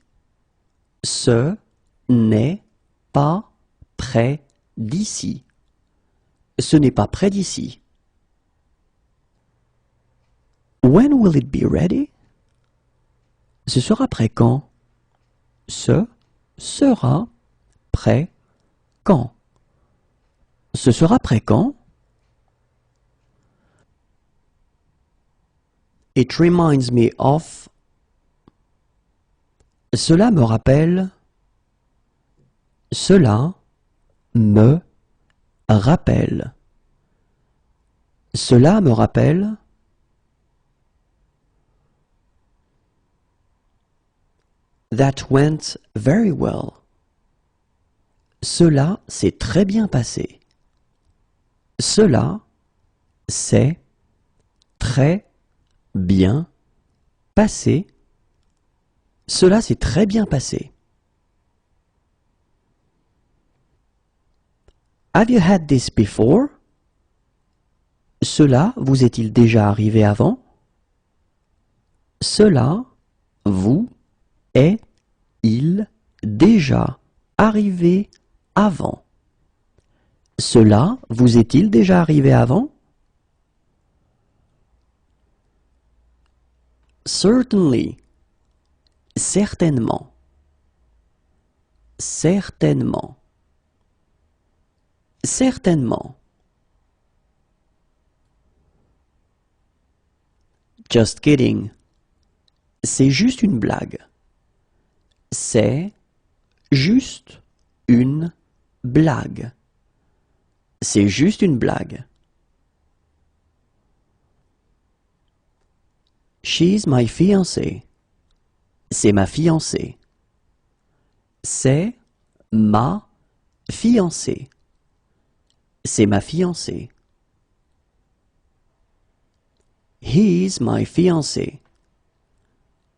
Ce n'est pas près d'ici. Ce n'est pas près d'ici. When will it be ready? Ce sera prêt quand? Ce sera prêt quand? Ce sera prêt quand? It reminds me of. Cela me rappelle. Cela me rappelle. Cela me rappelle. That went very well. Cela s'est très bien passé. Cela s'est très bien passé. Cela s'est très bien passé. Have you had this before? Cela vous est-il déjà arrivé avant? Cela vous est-il déjà arrivé avant? Cela vous est-il déjà arrivé avant? Certainly. Certainement. Certainement. Certainement. Just kidding. C'est juste une blague. C'est juste une blague. C'est juste une blague. She's my fiancée. C'est ma fiancée. C'est ma fiancée. C'est ma fiancée. He's my fiancé.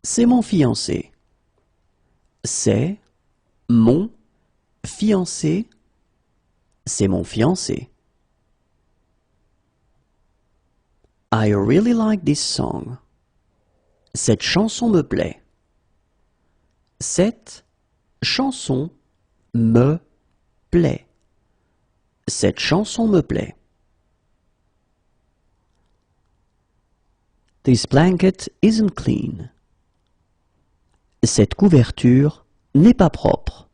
C'est mon fiancé. C'est mon fiancé. C'est mon fiancé. I really like this song. Cette chanson me plaît. Cette chanson me plaît. Cette chanson me plaît. This blanket isn't clean. Cette couverture n'est pas propre.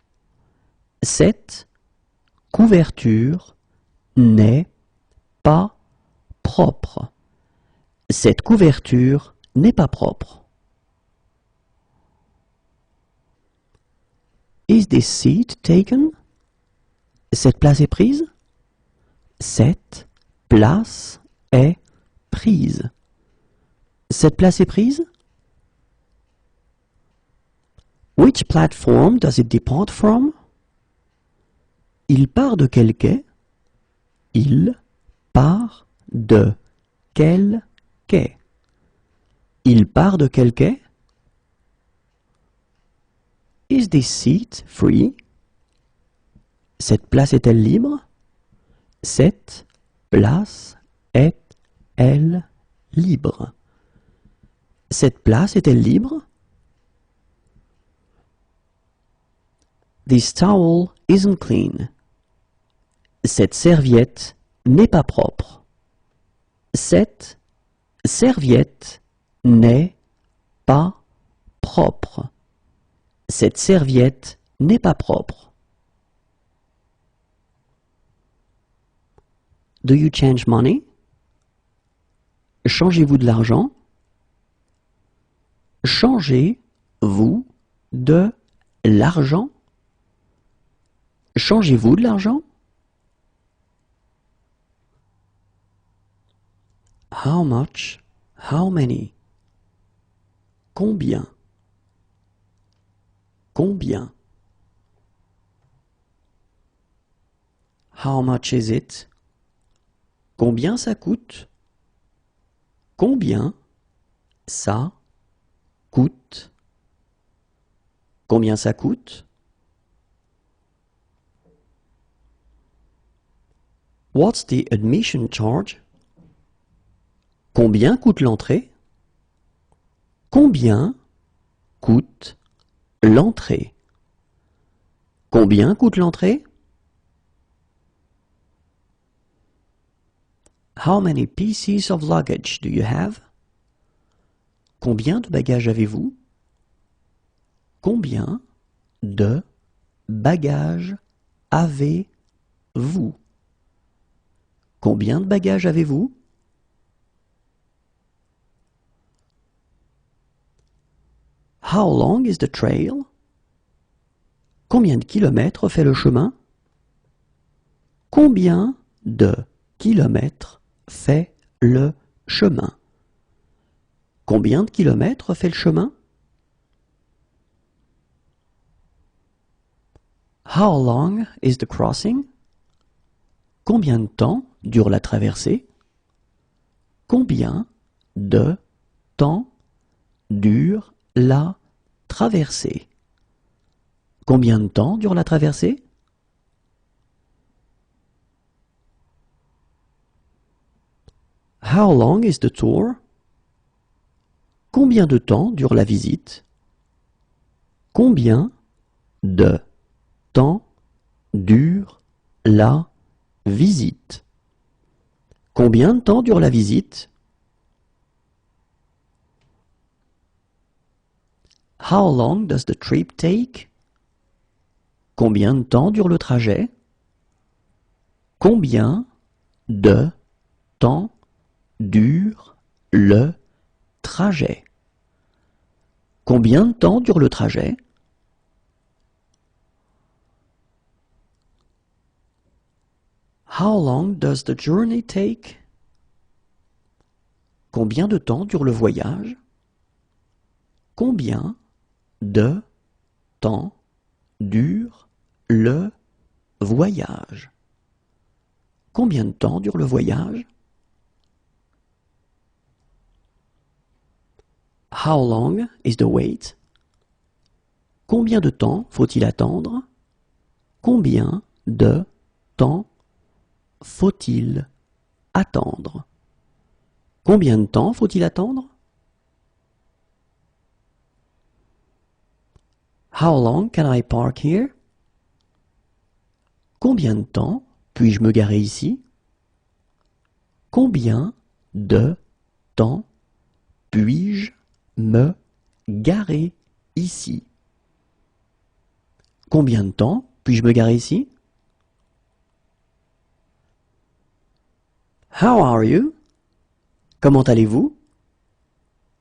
Cette couverture n'est pas propre. Cette couverture n'est pas propre. Is this seat taken? Cette place est prise? Cette place est prise. Cette place est prise? Which platform does it depart from? Il part de quel quai? Il part de quel quai? Il part de quel quai? Is this seat free? Cette place est-elle libre? Cette place est-elle libre? Cette place est-elle libre? This towel isn't clean. Cette serviette n'est pas propre. Cette serviette n'est pas propre. Cette serviette n'est pas propre. Do you change money? Changez-vous de l'argent? Changez-vous de l'argent? Changez-vous de l'argent? How much? How many? Combien? Combien? How much is it? Combien ça coûte? Combien ça coûte? Combien ça coûte? What's the admission charge? Combien coûte l'entrée? Combien coûte l'entrée? Combien coûte l'entrée? How many pieces of luggage do you have? Combien de bagages avez-vous? Combien de bagages avez-vous? Combien de bagages avez-vous? How long is the trail? Combien de kilomètres fait le chemin? Combien de kilomètres fait le chemin? Combien de kilomètres fait le chemin? How long is the crossing? Combien de temps dure la traversée? Combien de temps dure la traversée? Combien de temps dure la traversée? How long is the tour? Combien de temps dure la visite? Combien de temps dure la visite? Combien de temps dure la visite? How long does the trip take? Combien de temps dure le trajet? Combien de temps dure le trajet? Combien de temps dure le trajet? How long does the journey take? Combien de temps dure le voyage? Combien de temps dure le voyage? Combien de temps dure le voyage? How long is the wait? Combien de temps faut-il attendre? Combien de temps faut-il attendre? Combien de temps faut-il attendre? How long can I park here? Combien de temps puis-je me garer ici? Combien de temps puis-je me garer ici? Combien de temps puis-je me garer ici? How are you? Comment allez-vous?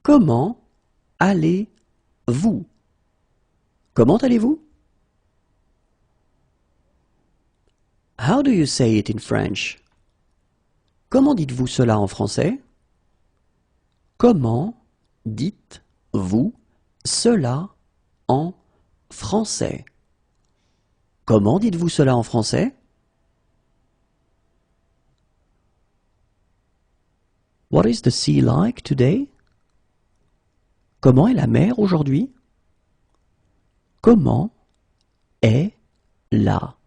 Comment allez-vous? Comment allez-vous? How do you say it in French? Comment dites-vous cela en français? Comment dites-vous cela en français? Comment dites-vous cela en français? What is the sea like today? Comment est la mer aujourd'hui? Comment est la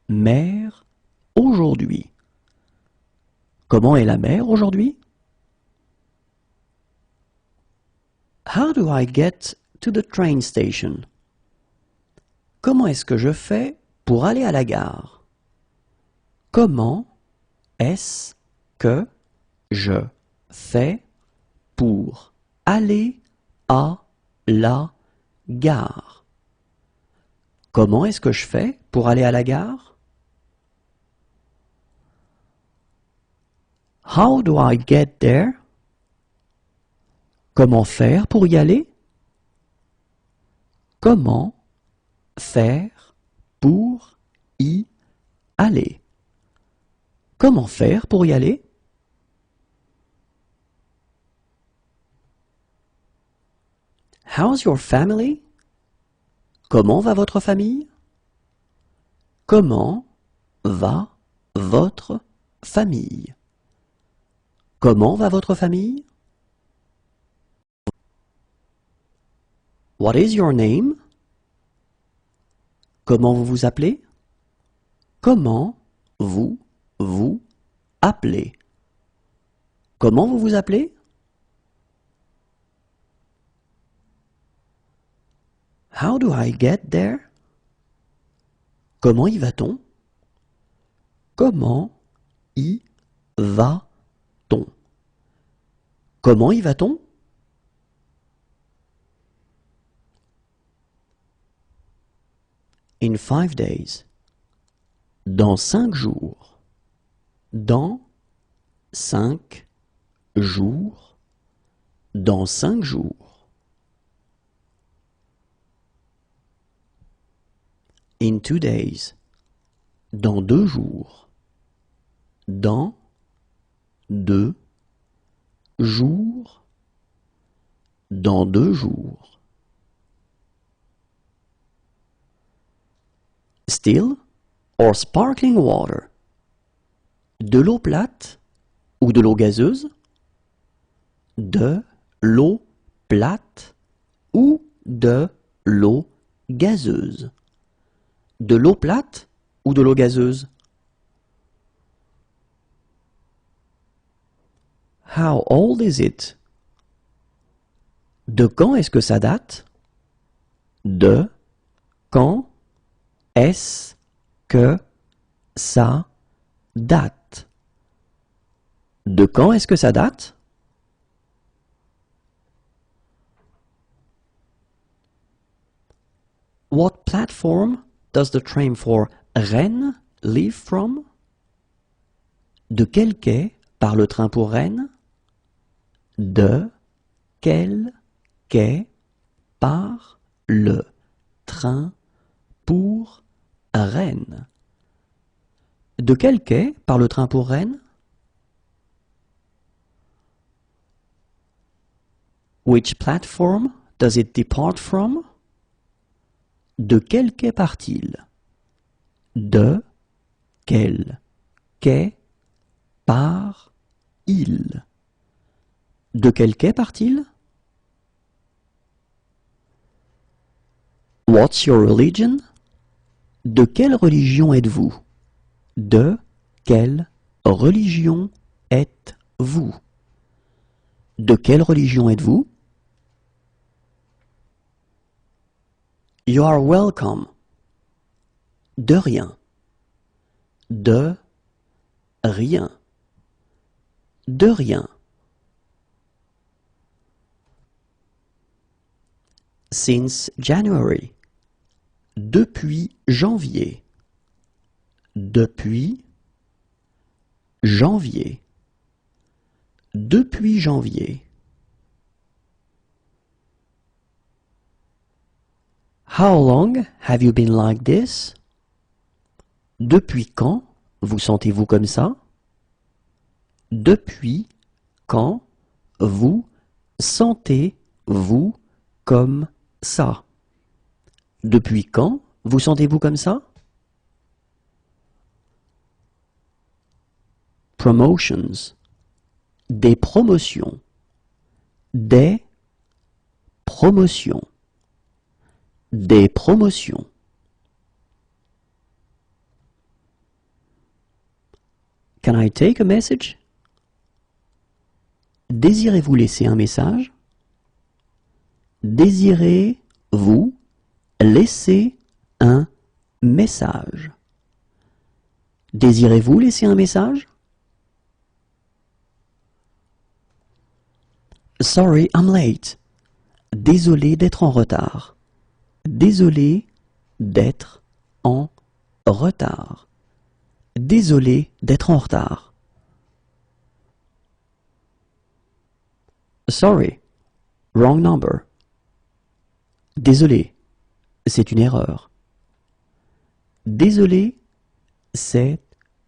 mer aujourd'hui? Comment est la mer aujourd'hui? How do I get to the train station? Comment est-ce que je fais pour aller à la gare? Comment est-ce que je fais pour aller à la gare? Comment est-ce que je fais pour aller à la gare? How do I get there? Comment faire pour y aller? Comment faire pour y aller? Comment faire pour y aller? How's your family? Comment va votre famille? Comment va votre famille? Comment va votre famille? What is your name? Comment vous vous appelez? Comment vous vous appelez? Comment vous vous appelez? How do I get there? Comment y va-t-on? Comment y va-t-on? Comment y va-t-on? In 5 days. Dans 5 jours. Dans 5 jours. Dans 5 jours. In 2 days. Dans 2 jours. Dans 2 jours. Dans 2 jours. Still or sparkling water. De l'eau plate ou de l'eau gazeuse? De l'eau plate ou de l'eau gazeuse? De l'eau plate ou de l'eau gazeuse? How old is it? De quand est-ce que ça date? De quand est-ce que ça date? De quand est-ce que ça date? What platform does the train for Rennes leave from? De quel quai part le train pour Rennes? De quel quai part le train pour Rennes? De quel quai part le train pour Rennes? Which platform does it depart from? De quel quai part-il? De quel quai part-il? De quel quai part-il? What's your religion? De quelle religion êtes-vous? De quelle religion êtes-vous? De quelle religion êtes-vous? You are welcome. De rien. De rien. De rien. Since January. Depuis janvier. Depuis janvier. Depuis janvier. How long have you been like this? Depuis quand vous sentez-vous comme ça? Depuis quand vous sentez-vous comme ça? Depuis quand vous sentez-vous comme ça? Promotions. Des promotions. Des promotions. Des promotions. Can I take a message? Désirez-vous laisser un message? Désirez-vous laisser un message? Désirez-vous laisser un message? Sorry, I'm late. Désolé d'être en retard. Désolé d'être en retard. Désolé d'être en retard. Sorry, wrong number. Désolé, c'est une erreur. Désolé, c'est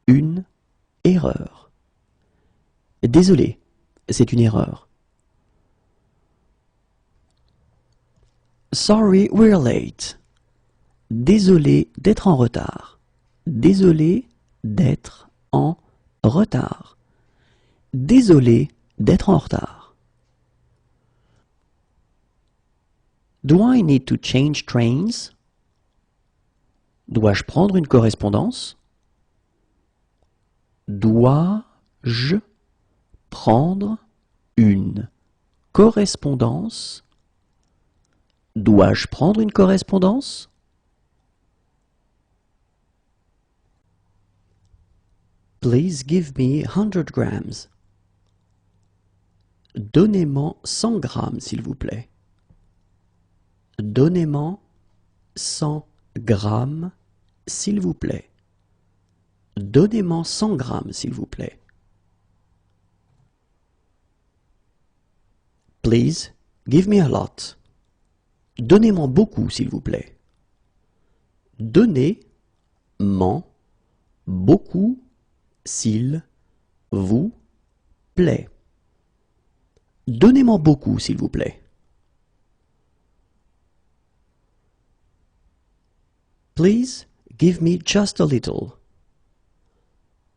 une erreur. Désolé, c'est une erreur. Sorry, we're late. Désolé d'être en retard. Désolé d'être en retard. Désolé d'être en retard. Do I need to change trains? Dois-je prendre une correspondance? Dois-je prendre une correspondance? Dois-je prendre une correspondance? Please give me 100 grams. Donnez-moi 100 grammes, s'il vous plaît. Donnez-moi 100 grammes, s'il vous plaît. Donnez-moi 100 grammes, s'il vous plaît. Please give me a lot. Donnez-moi beaucoup, s'il vous plaît. Donnez-m'en beaucoup s'il vous plaît. Donnez-moi beaucoup s'il vous plaît. Please give me just a little.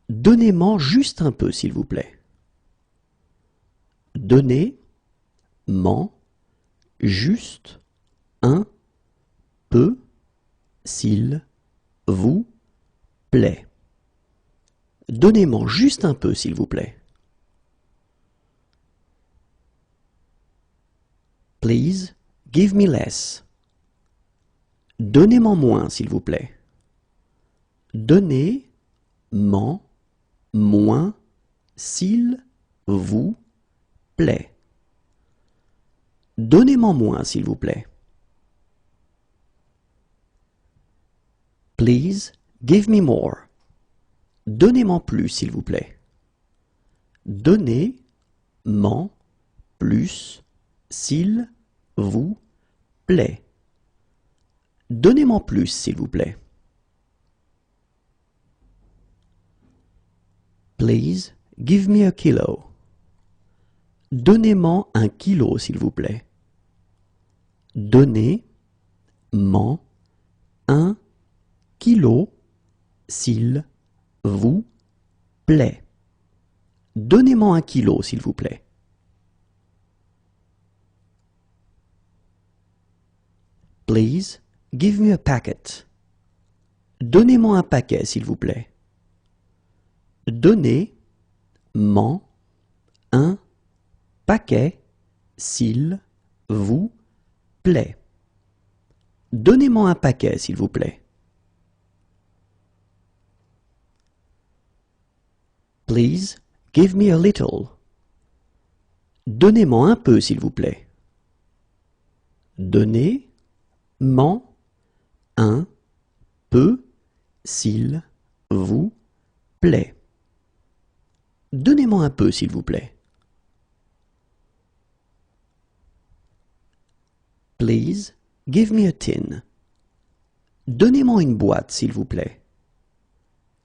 Donnez-moi juste un peu s'il vous plaît. Donnez-m'en juste un peu s'il vous plaît. Donnez-moi juste un peu s'il vous plaît. Please give me less. Donnez-moi moins s'il vous plaît. Donnez-m'en moins s'il vous plaît. Donnez-moi moins s'il vous plaît. Please give me more. Donnez-moi plus s'il vous plaît. Donnez-m'en plus s'il vous plaît. Donnez-moi plus s'il vous plaît. Please give me a kilo. Donnez-moi un kilo s'il vous plaît. Donnez-moi un kilo s'il vous plaît. Donnez-moi un kilo s'il vous plaît. Please give me a packet. Donnez-moi un paquet s'il vous plaît. Donnez-moi un paquet s'il vous plaît. Donnez-moi un paquet s'il vous plaît. Please give me a little. Donnez-moi un peu s'il vous plaît. Donnez-moi un peu s'il vous plaît. Donnez-moi un peu s'il vous plaît. Please give me a tin. Donnez-moi une boîte s'il vous plaît.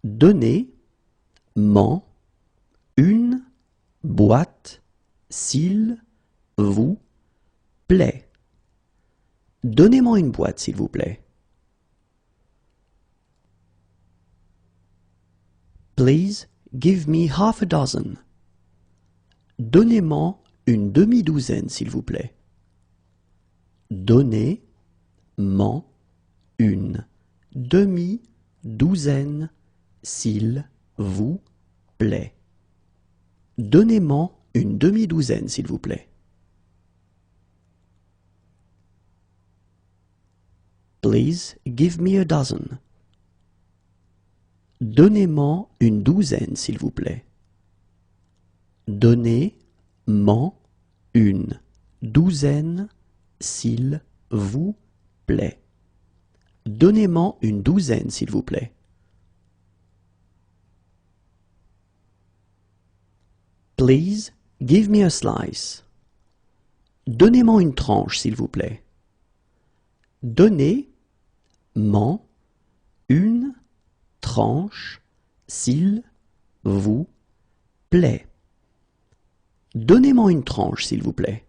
Donnez-moi une boîte s'il vous plaît. Donnez-moi une boîte s'il vous plaît. Please give me half a dozen. Donnez-moi une demi-douzaine s'il vous plaît. Donnez-moi une demi-douzaine s'il vous plaît. Donnez-moi une demi-douzaine s'il vous plaît. Please give me a dozen. Donnez-moi une douzaine s'il vous plaît. Donnez-moi une douzaine s'il vous plaît. Donnez-moi une douzaine s'il vous plaît. Please give me a slice. Donnez-moi une tranche s'il vous plaît. Donnez-moi une tranche s'il vous plaît. Donnez-moi une tranche s'il vous plaît.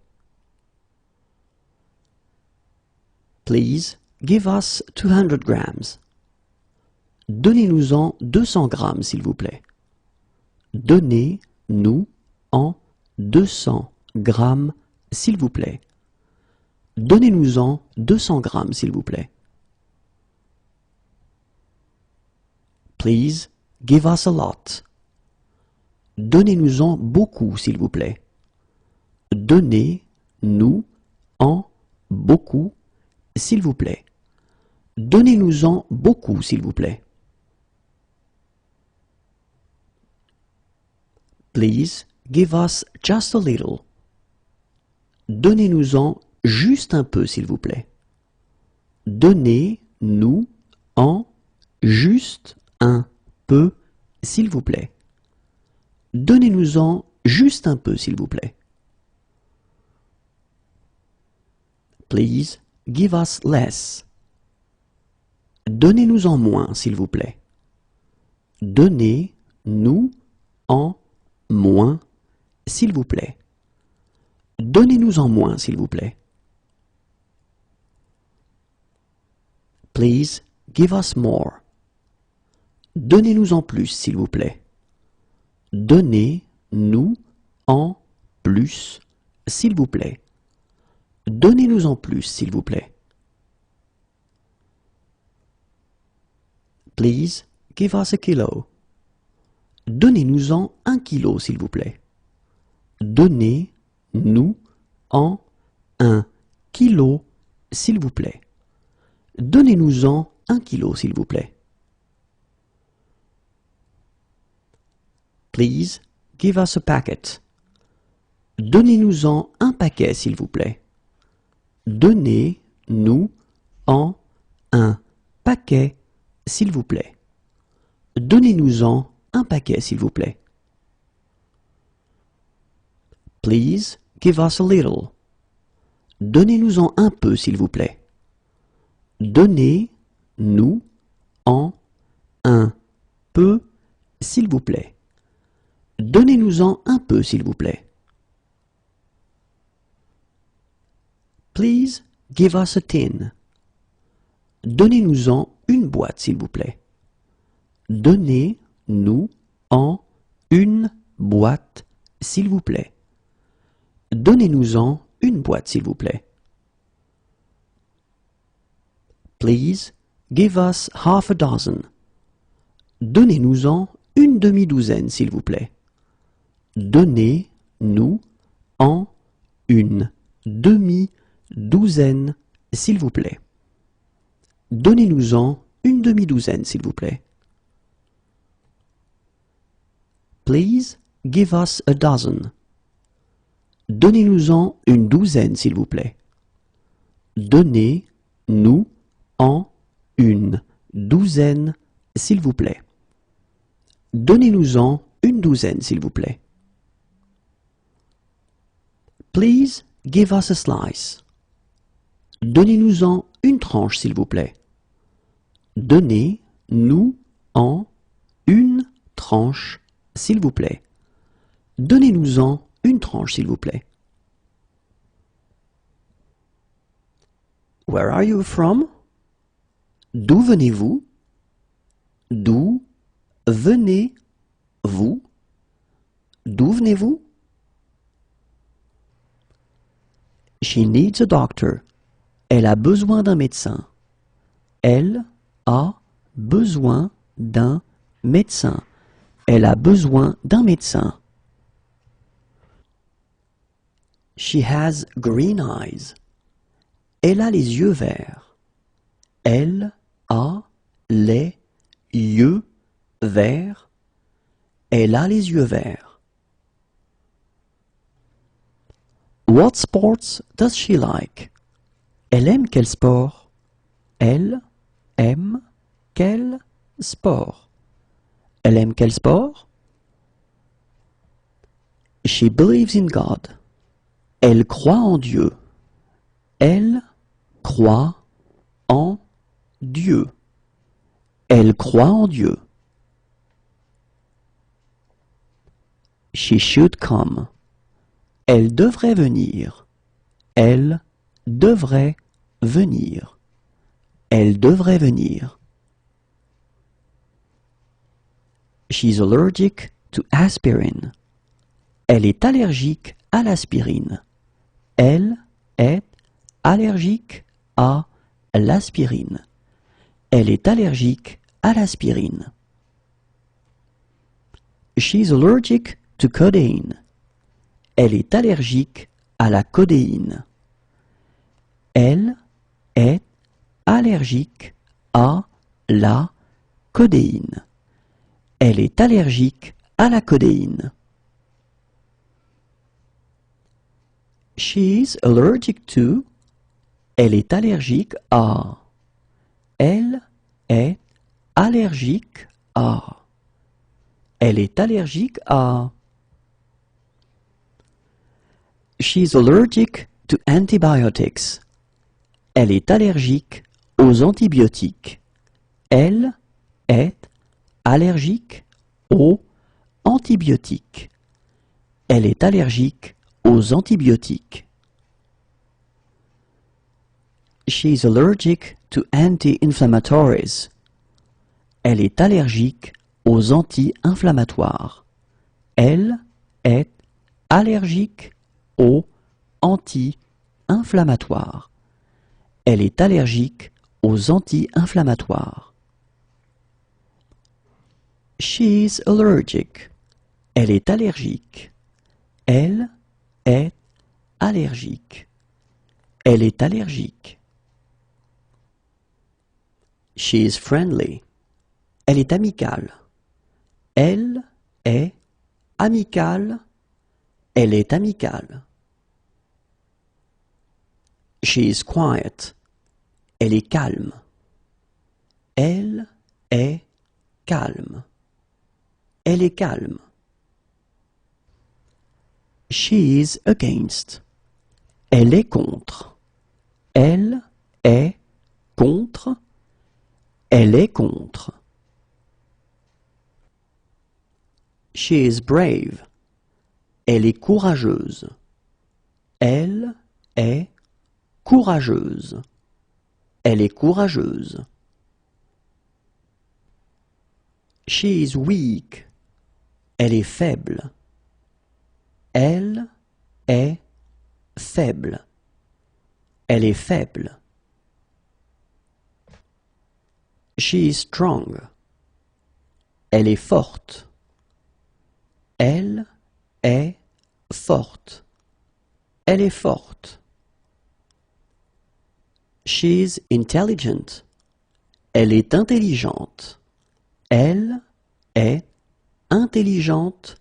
Please give us 200 grams. Donnez-nous-en 200 grammes s'il vous plaît. Donnez-nous-en 200 grammes s'il vous plaît. Donnez-nous-en 200 grammes s'il vous plaît. Please give us a lot. Donnez-nous-en beaucoup s'il vous plaît. Donnez-nous-en beaucoup s'il vous plaît. Donnez-nous-en beaucoup s'il vous plaît. Please give us just a little. Donnez-nous-en juste un peu s'il vous plaît. Donnez-nous-en juste un peu s'il vous plaît. Donnez-nous-en juste un peu s'il vous plaît. Please give us less. Donnez-nous-en moins, s'il vous plaît. Donnez-nous en moins, s'il vous plaît. Donnez-nous en moins, s'il vous plaît. Please give us more. Donnez-nous en plus, s'il vous plaît. Donnez-nous en plus, s'il vous plaît. Donnez-nous en plus, s'il vous plaît. Please give us a kilo. Donnez-nous-en 1 kilo, s'il vous plaît. Donnez-nous en 1 kilo, s'il vous plaît. Donnez-nous-en 1 kilo, s'il vous plaît. Please give us a packet. Donnez-nous-en un paquet, s'il vous plaît. Donnez-nous en un paquet, s'il vous plaît. Donnez-nous-en un paquet, s'il vous plaît. Please give us a little. Donnez-nous-en un peu, s'il vous plaît. Donnez-nous en un peu, s'il vous plaît. Donnez-nous-en un peu, s'il vous plaît. Please give us a tin. Donnez-nous-en une boîte, s'il vous plaît. Donnez-nous en une boîte, s'il vous plaît. Donnez-nous-en une boîte, s'il vous plaît. Please give us half a dozen. Donnez-nous-en une demi-douzaine, s'il vous plaît. Donnez-nous en une demi-douzaine, s'il vous plaît. Donnez-nous-en une demi-douzaine, s'il vous plaît. Please give us a dozen. Donnez-nous-en une douzaine, s'il vous plaît. Donnez-nous en une douzaine, s'il vous plaît. Donnez-nous-en une douzaine, s'il vous plaît. Please give us a slice. Donnez-nous-en une tranche, s'il vous plaît. Donnez-nous en une tranche, s'il vous plaît. Donnez-nous-en une tranche, s'il vous plaît. Where are you from? D'où venez-vous? D'où venez-vous? D'où venez-vous? She needs a doctor. Elle a besoin d'un médecin. Elle a besoin d'un médecin. Elle a besoin d'un médecin. She has green eyes. Elle a les yeux verts. Elle a les yeux verts. Elle a les yeux verts. What sports does she like? Elle aime quel sport? Elle aime quel sport? Elle aime quel sport? She believes in God. Elle croit en Dieu. Elle croit en Dieu. Elle croit en Dieu. She should come. Elle devrait venir. Elle devrait venir. Elle devrait venir. She's allergic to aspirin. Elle est allergique à l'aspirine. Elle est allergique à l'aspirine. Elle est allergique à l'aspirine. She's allergic to codeine. Elle est allergique à la codéine. Elle est allergique à la codéine. Elle est allergique à la codéine. She's allergic to. Elle est allergique à. Elle est allergique à. Elle est allergique à. She's allergic to antibiotics. Elle est allergique aux antibiotiques. Elle est allergique aux antibiotiques. Elle est allergique aux antibiotiques. She is allergic to anti-inflammatories. Elle est allergique aux anti-inflammatoires. Elle est allergique aux anti-inflammatoires. Elle est allergique aux anti-inflammatoires. She is allergic. Elle est allergique. Elle est allergique. Elle est allergique. She is friendly. Elle est amicale. Elle est amicale. Elle est amicale. She is quiet. Elle est calme. Elle est calme. Elle est calme. She is against. Elle est contre. Elle est contre. Elle est contre. She is brave. Elle est courageuse. Elle est courageuse. Elle est courageuse. She is weak. Elle est faible. Elle est faible. Elle est faible. She is strong. Elle est forte. Elle est forte. Elle est forte. She is intelligent. Elle est intelligente. Elle est intelligente.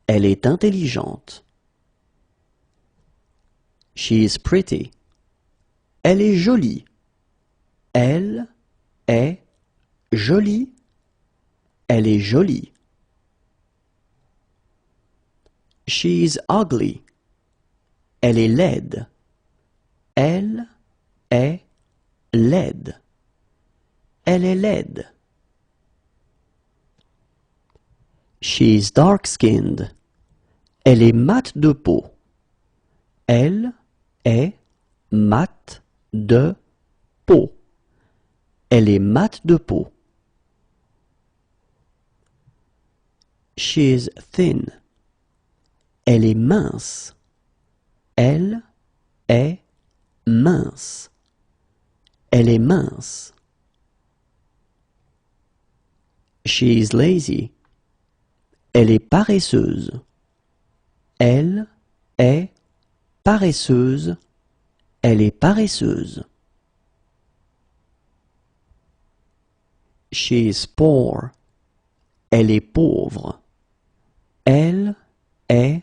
Elle est intelligente. She is pretty. Elle est jolie. Elle est jolie. Elle est jolie. She is ugly. Elle est laide. Elle est laide. Elle est laide. She is dark-skinned. Elle est mate de peau. Elle est mate de peau. Elle est mate de peau. She is thin. Elle est mince. Elle est mince. Elle est mince. She is lazy. Elle est paresseuse. Elle est paresseuse. Elle est paresseuse. She is poor. Elle est pauvre. Elle est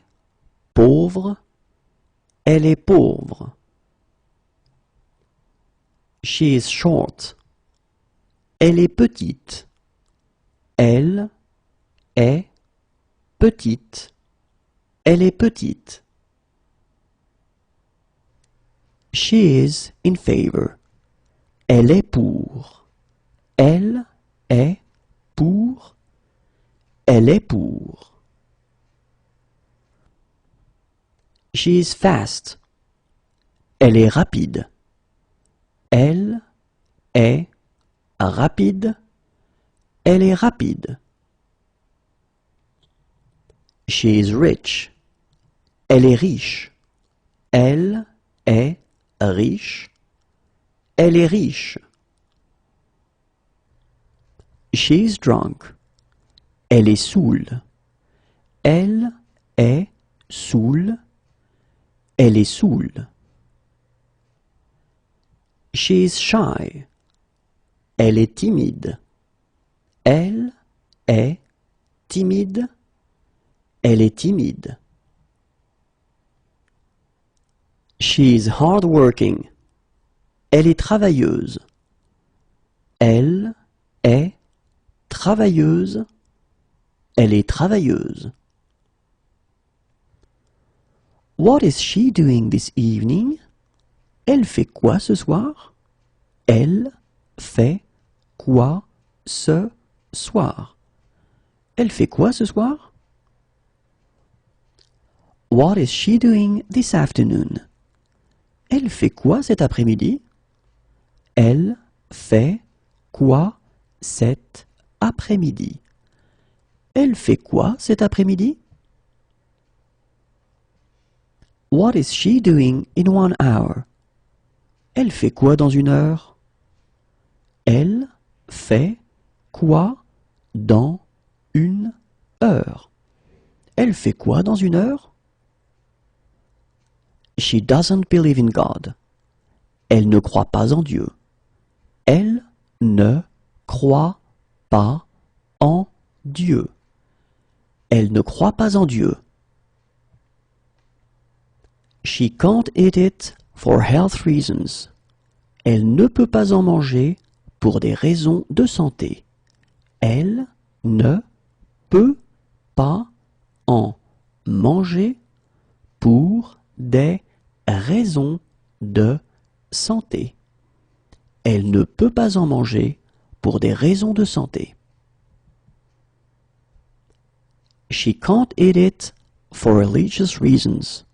pauvre. Elle est pauvre. She is short. Elle est petite. Elle est petite. Elle est petite. She is in favor. Elle est pour. Elle est pour. Elle est pour. She is fast. Elle est rapide. Elle est rapide. Elle est rapide. She is rich. Elle est riche. Elle est riche. Elle est riche. She is drunk. Elle est saoule. Elle est saoule. Elle est saoule. She is shy. Elle est timide. Elle est timide. Elle est timide. She is hardworking. Elle est travailleuse. Elle est travailleuse. Elle est travailleuse. What is she doing this evening? Elle fait quoi ce soir? Elle fait quoi ce soir. Elle fait quoi ce soir? What is she doing this afternoon? Elle fait quoi cet après-midi? Elle fait quoi cet après-midi? Elle fait quoi cet après-midi? What is she doing in 1 hour? Elle fait quoi dans 1 heure? Elle fait quoi dans 1 heure? Elle fait quoi dans 1 heure? She doesn't believe in God. Elle ne croit pas en Dieu. Elle ne croit pas en Dieu. Elle ne croit pas en Dieu. She can't eat it for health reasons. Elle ne peut pas en manger pour des raisons de santé. Elle ne peut pas en manger pour des raisons de santé. Elle ne peut pas en manger pour des raisons de santé. She can't eat it for religious reasons.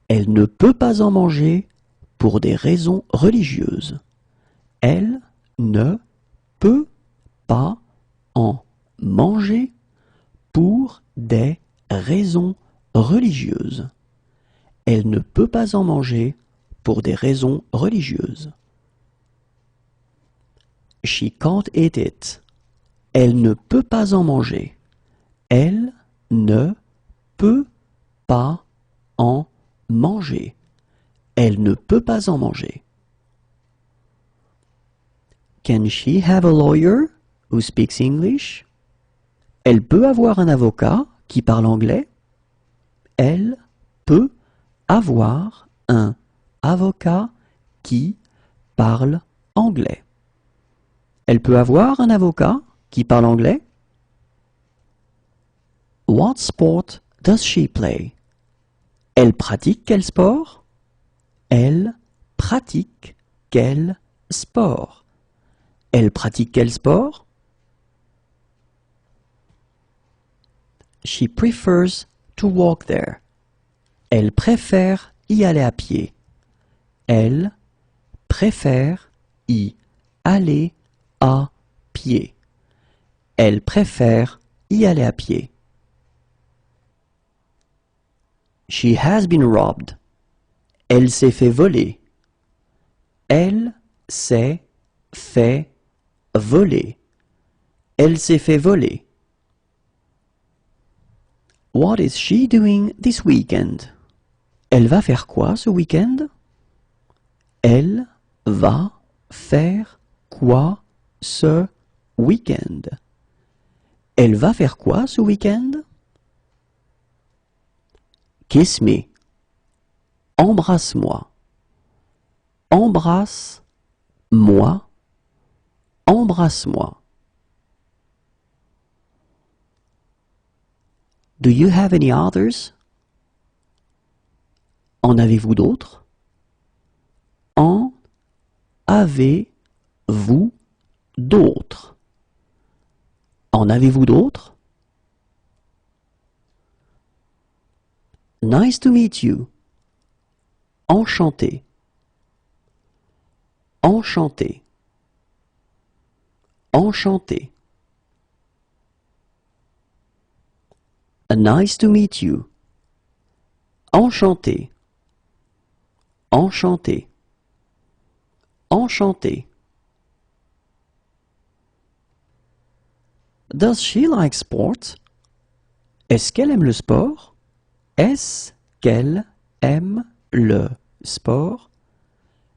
Elle ne peut pas en manger pour des raisons religieuses. Elle ne peut pas en manger pour des raisons religieuses. Elle ne peut pas en manger pour des raisons religieuses. She can't eat it. Elle ne peut pas en manger. Elle ne peut pas en manger. Elle ne peut pas en manger. Can she have a lawyer who speaks English? Elle peut avoir un avocat qui parle anglais? Elle peut avoir un avocat qui parle anglais. Elle peut avoir un avocat qui parle anglais? What sport does she play? Elle pratique quel sport? Elle pratique quel sport? Elle pratique quel sport? She prefers to walk there. Elle préfère y aller à pied. Elle préfère y aller à pied. Elle préfère y aller à pied. She has been robbed. Elle s'est fait voler. Elle s'est fait voler. Elle s'est fait voler. What is she doing this weekend? Elle va faire quoi ce week-end? Elle va faire quoi ce week-end? Elle va faire quoi ce week-end? Kiss me. Embrasse-moi. Embrasse-moi. Embrasse-moi. Do you have any others? En avez-vous d'autres? En avez-vous d'autres? En avez-vous d'autres? Nice to meet you. Enchanté. Enchanté. Enchanté. Nice to meet you. Enchanté. Enchanté. Enchanté. Does she like sport? Est-ce qu'elle aime le sport? Est-ce qu'elle aime le sport?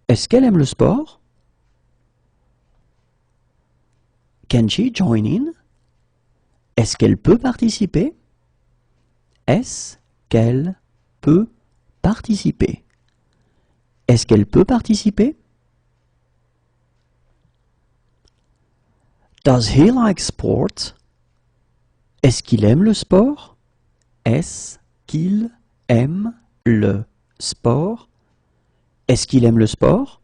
Est-ce qu'elle aime le sport? Can she join in? Est-ce qu'elle peut participer? Est-ce qu'elle peut participer? Est-ce qu'elle peut participer? Does he like sport? Est-ce qu'il aime le sport? Est-ce qu'il aime le sport? Est-ce qu'il aime le sport?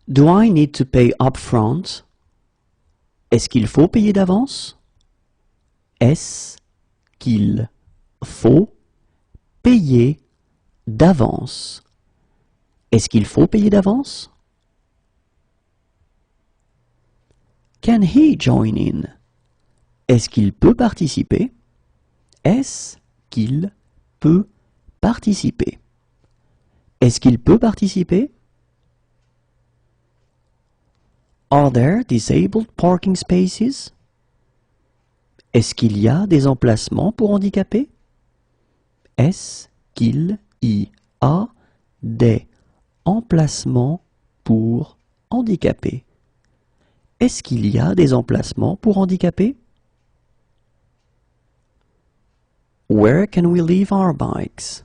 Do I need to pay upfront? Est-ce qu'il faut payer d'avance? Est-ce qu'il faut payer d'avance? Est-ce qu'il faut payer d'avance? Can he join in? Est-ce qu'il peut participer? Est-ce qu'il peut participer? Est-ce qu'il peut participer? Are there disabled parking spaces? Est-ce qu'il y a des emplacements pour handicapés? Est-ce qu'il y a des emplacements pour handicapés? Est-ce qu'il y a des emplacements pour handicapés? Where can we leave our bikes?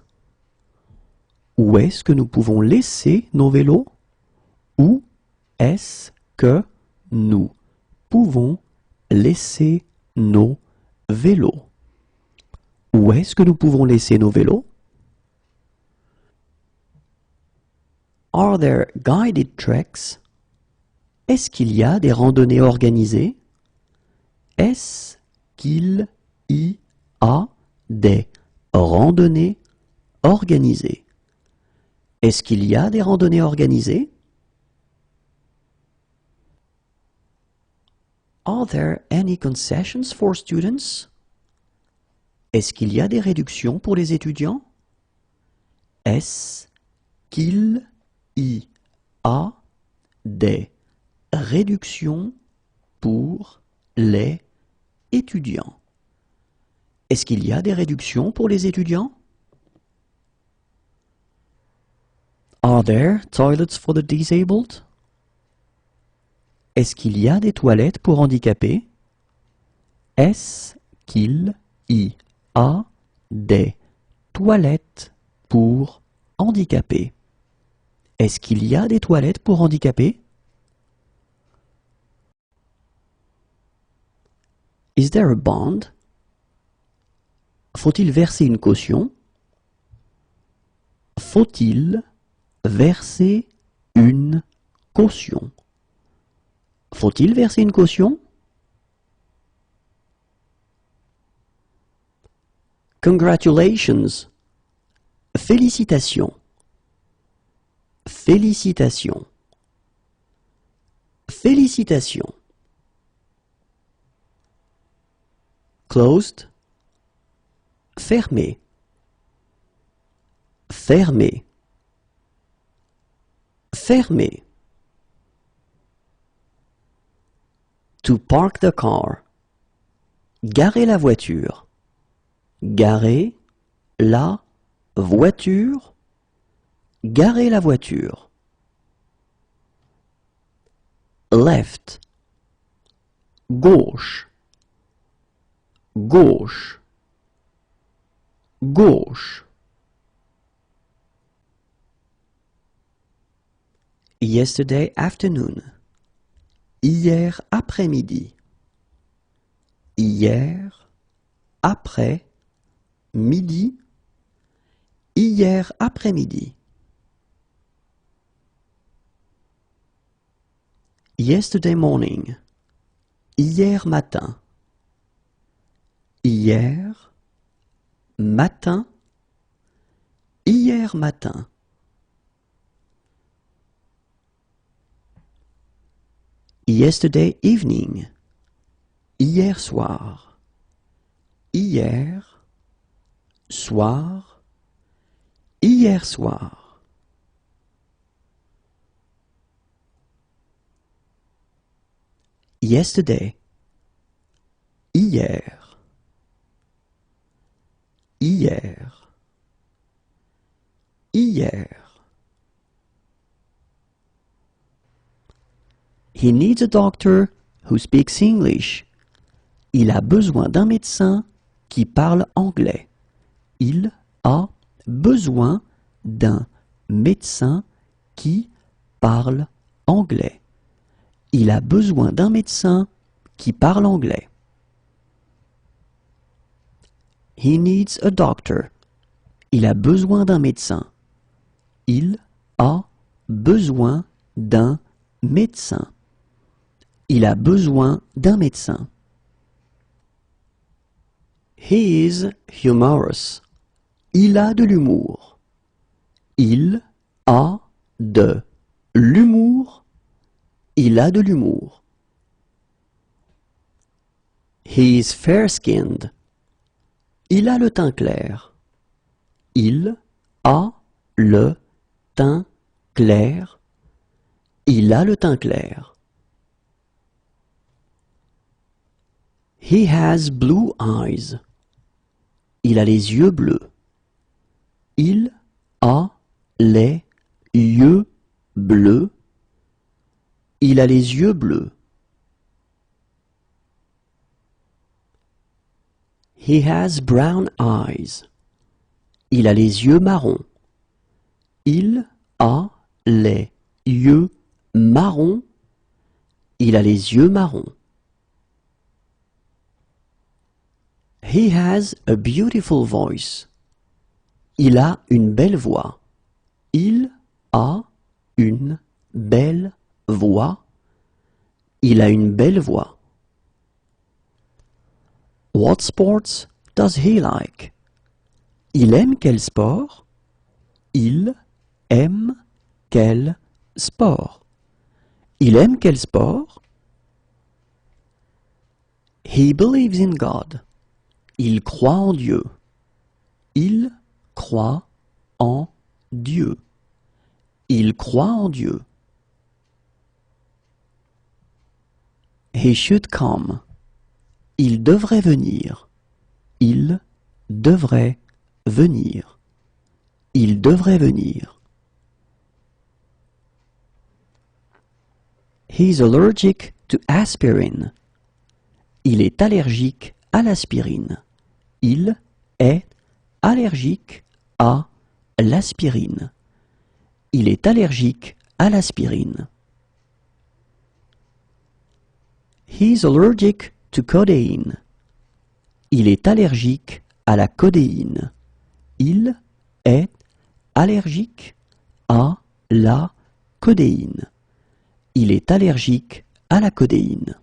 Où est-ce que nous pouvons laisser nos vélos? Où est-ce que nous pouvons laisser nos vélos? Où est-ce que nous pouvons laisser nos vélos? Are there guided treks? Est-ce qu'il y a des randonnées organisées? Est-ce qu'il y a des randonnées organisées? Est-ce qu'il y a des randonnées organisées? Are there any concessions for students? Est-ce qu'il y a des réductions pour les étudiants? Est-ce qu'il y a des réductions pour les étudiants? Est-ce qu'il y a des réductions pour les étudiants? Are there toilets for the disabled? Est-ce qu'il y a des toilettes pour handicapés? Est-ce qu'il y a des toilettes pour handicapés? Est-ce qu'il y a des toilettes pour handicapés? Is there a bond? Faut-il verser une caution? Faut-il verser une caution? Faut-il verser une caution? Congratulations. Félicitations. Félicitations. Félicitations. Closed. Fermé. Fermé. Fermé. To park the car. Garer la voiture. Garer la voiture. Garer la voiture. Left. Gauche. Gauche. Gauche. Yesterday afternoon. Hier après-midi. Hier après-midi. Hier après-midi. Yesterday morning. Hier matin. Hier matin. Hier matin. Yesterday evening. Hier soir. Hier soir. Hier soir. Yesterday. Hier. Hier. Hier. He needs a doctor who speaks English. Il a besoin d'un médecin qui parle anglais. Il a besoin d'un médecin qui parle anglais. Il a besoin d'un médecin qui parle anglais. He needs a doctor. Il a besoin d'un médecin. Il a besoin d'un médecin. Il a besoin d'un médecin. He is humorous. Il a de l'humour. Il a de l'humour. Il a de l'humour. He is fair-skinned. Il a le teint clair. Il a le teint clair. Il a le teint clair. He has blue eyes. Il a les yeux bleus. Il a les yeux bleus. Il a les yeux bleus. He has brown eyes. Il a les yeux marrons. Il a les yeux marrons. Il a les yeux marrons. He has a beautiful voice. Il a une belle voix. Il a une belle voix. Il a une belle voix. What sports does he like? Il aime quel sport? Il aime quel sport? Il aime quel sport? He believes in God. Il croit en Dieu. Il croit en Dieu. Il croit en Dieu. He should come. Il devrait venir. Il devrait venir. Il devrait venir. He's allergic to aspirin. Il est allergique à l'aspirine. Il est allergique à l'aspirine. Il est allergique à l'aspirine. He's allergic to codeine. Il est allergique à la codéine. Il est allergique à la codéine. Il est allergique à la codéine.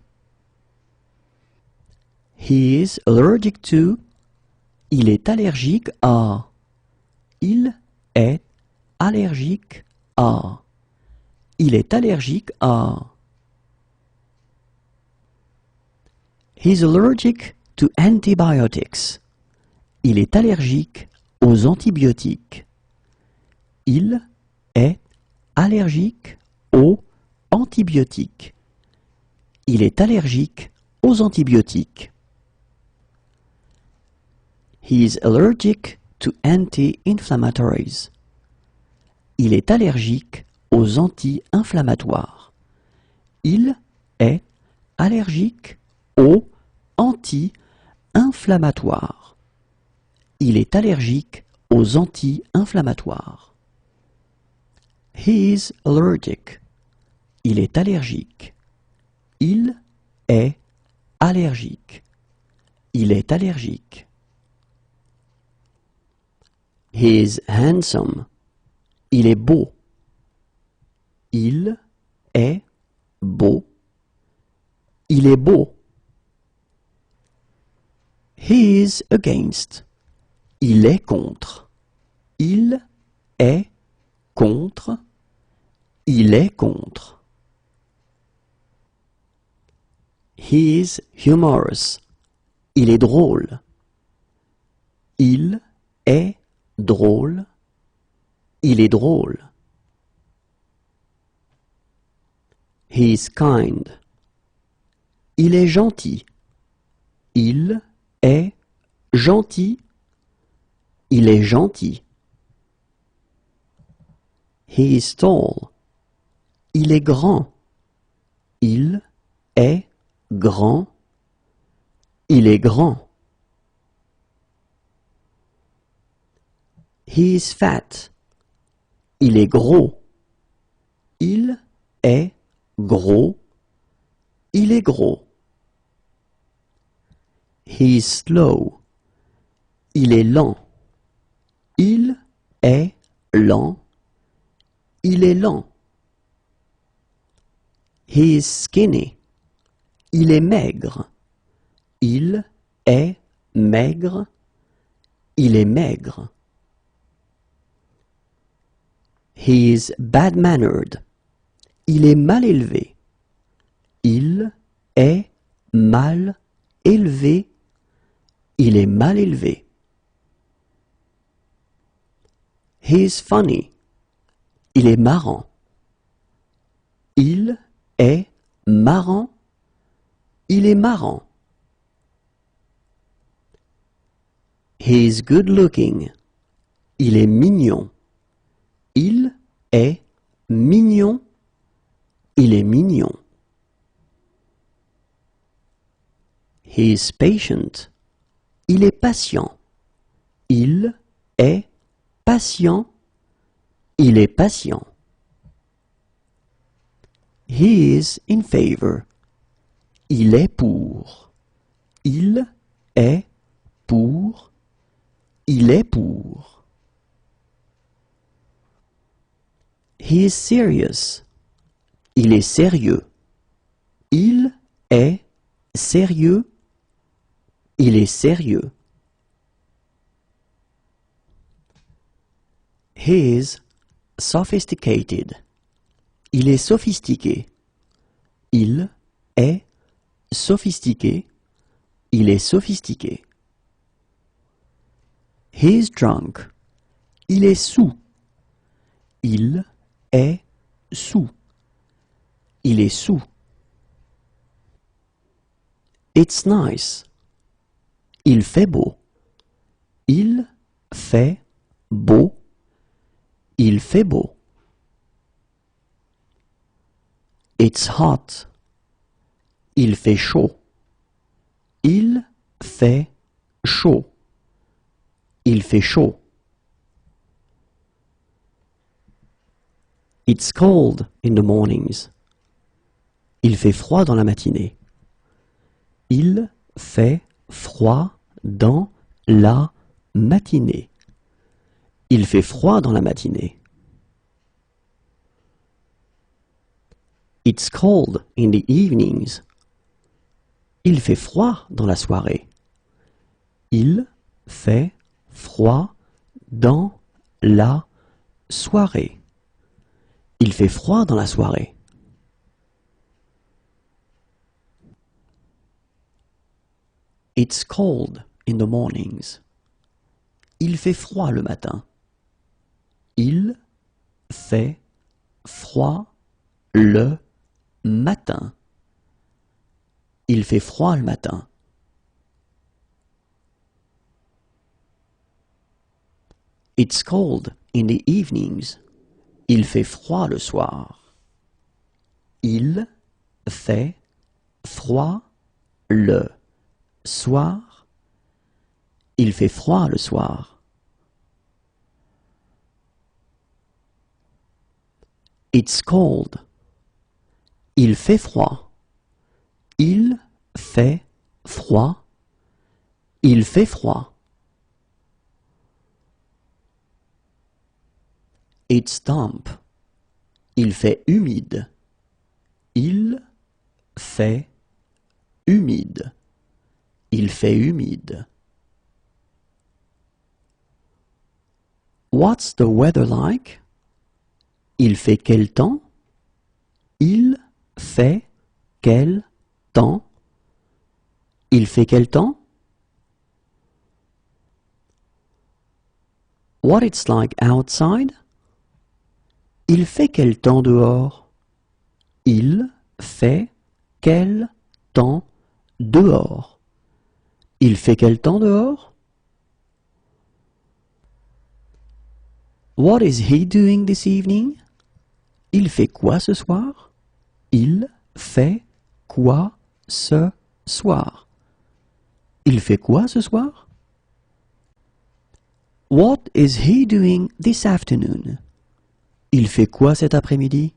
He is allergic to. Il est allergique à. Il est allergique à. Il est allergique à. He's allergic to antibiotics. Il est allergique aux antibiotiques. Il est allergique aux antibiotiques. Il est allergique aux antibiotiques. He is allergic to anti-inflammatories. Il est allergique aux anti-inflammatoires. Il est allergique aux anti-inflammatoires. Il est allergique aux anti-inflammatoires. He is allergic. Il est allergique. Il est allergique. Il est allergique. He is handsome. Il est beau. Il est beau. Il est beau. He is against. Il est contre. Il est contre. Il est contre. He is humorous. Il est drôle. Il est drôle. Il est drôle. He is kind. Il est gentil. Il est gentil. Il est gentil. He is tall. Il est grand. Il est grand. Il est grand. He is fat. Il est gros. Il est gros. Il est gros. He is slow. Il est lent. Il est lent. Il est lent. He is skinny. Il est maigre. Il est maigre. Il est maigre. He is bad-mannered. Il est mal élevé. Il est mal élevé. Il est mal élevé. He is funny. Il est marrant. Il est marrant. Il est marrant. He is good looking. Il est mignon. Il est mignon. Il est mignon. He is patient. Il est patient. Il est patient. Il est patient. He is in favor. Il est pour. Il est pour. Il est pour. He is serious. Il est sérieux. Il est sérieux. Il est sérieux. He is sophisticated. Il est sophistiqué. Il est sophistiqué. Il est sophistiqué. He is drunk. Il est saoul. Il est saoul. Il est saoul. It's nice. Il fait beau. Il fait beau. Il fait beau. It's hot. Il fait chaud. Il fait chaud. Il fait chaud. It's cold in the mornings. Il fait froid dans la matinée. Il fait froid dans la matinée. Il fait froid dans la matinée. It's cold in the evenings. Il fait froid dans la soirée. Il fait froid dans la soirée. Il fait froid dans la soirée. It's cold in the mornings. Il fait froid le matin. Il fait froid le matin. Il fait froid le matin. It's cold in the evenings. Il fait froid le soir. Il fait froid le soir. Il fait froid le soir. It's cold. Il fait froid. Il fait froid. Il fait froid. It's damp. Il fait humide. Il fait humide. Il fait humide. What's the weather like? Il fait quel temps? Il fait quel temps? Il fait quel temps? What it's like outside? Il fait quel temps dehors? Il fait quel temps dehors? Il fait quel temps dehors? What is he doing this evening? Il fait quoi ce soir? Il fait quoi ce soir? Il fait quoi ce soir? What is he doing this afternoon? Il fait quoi cet après-midi?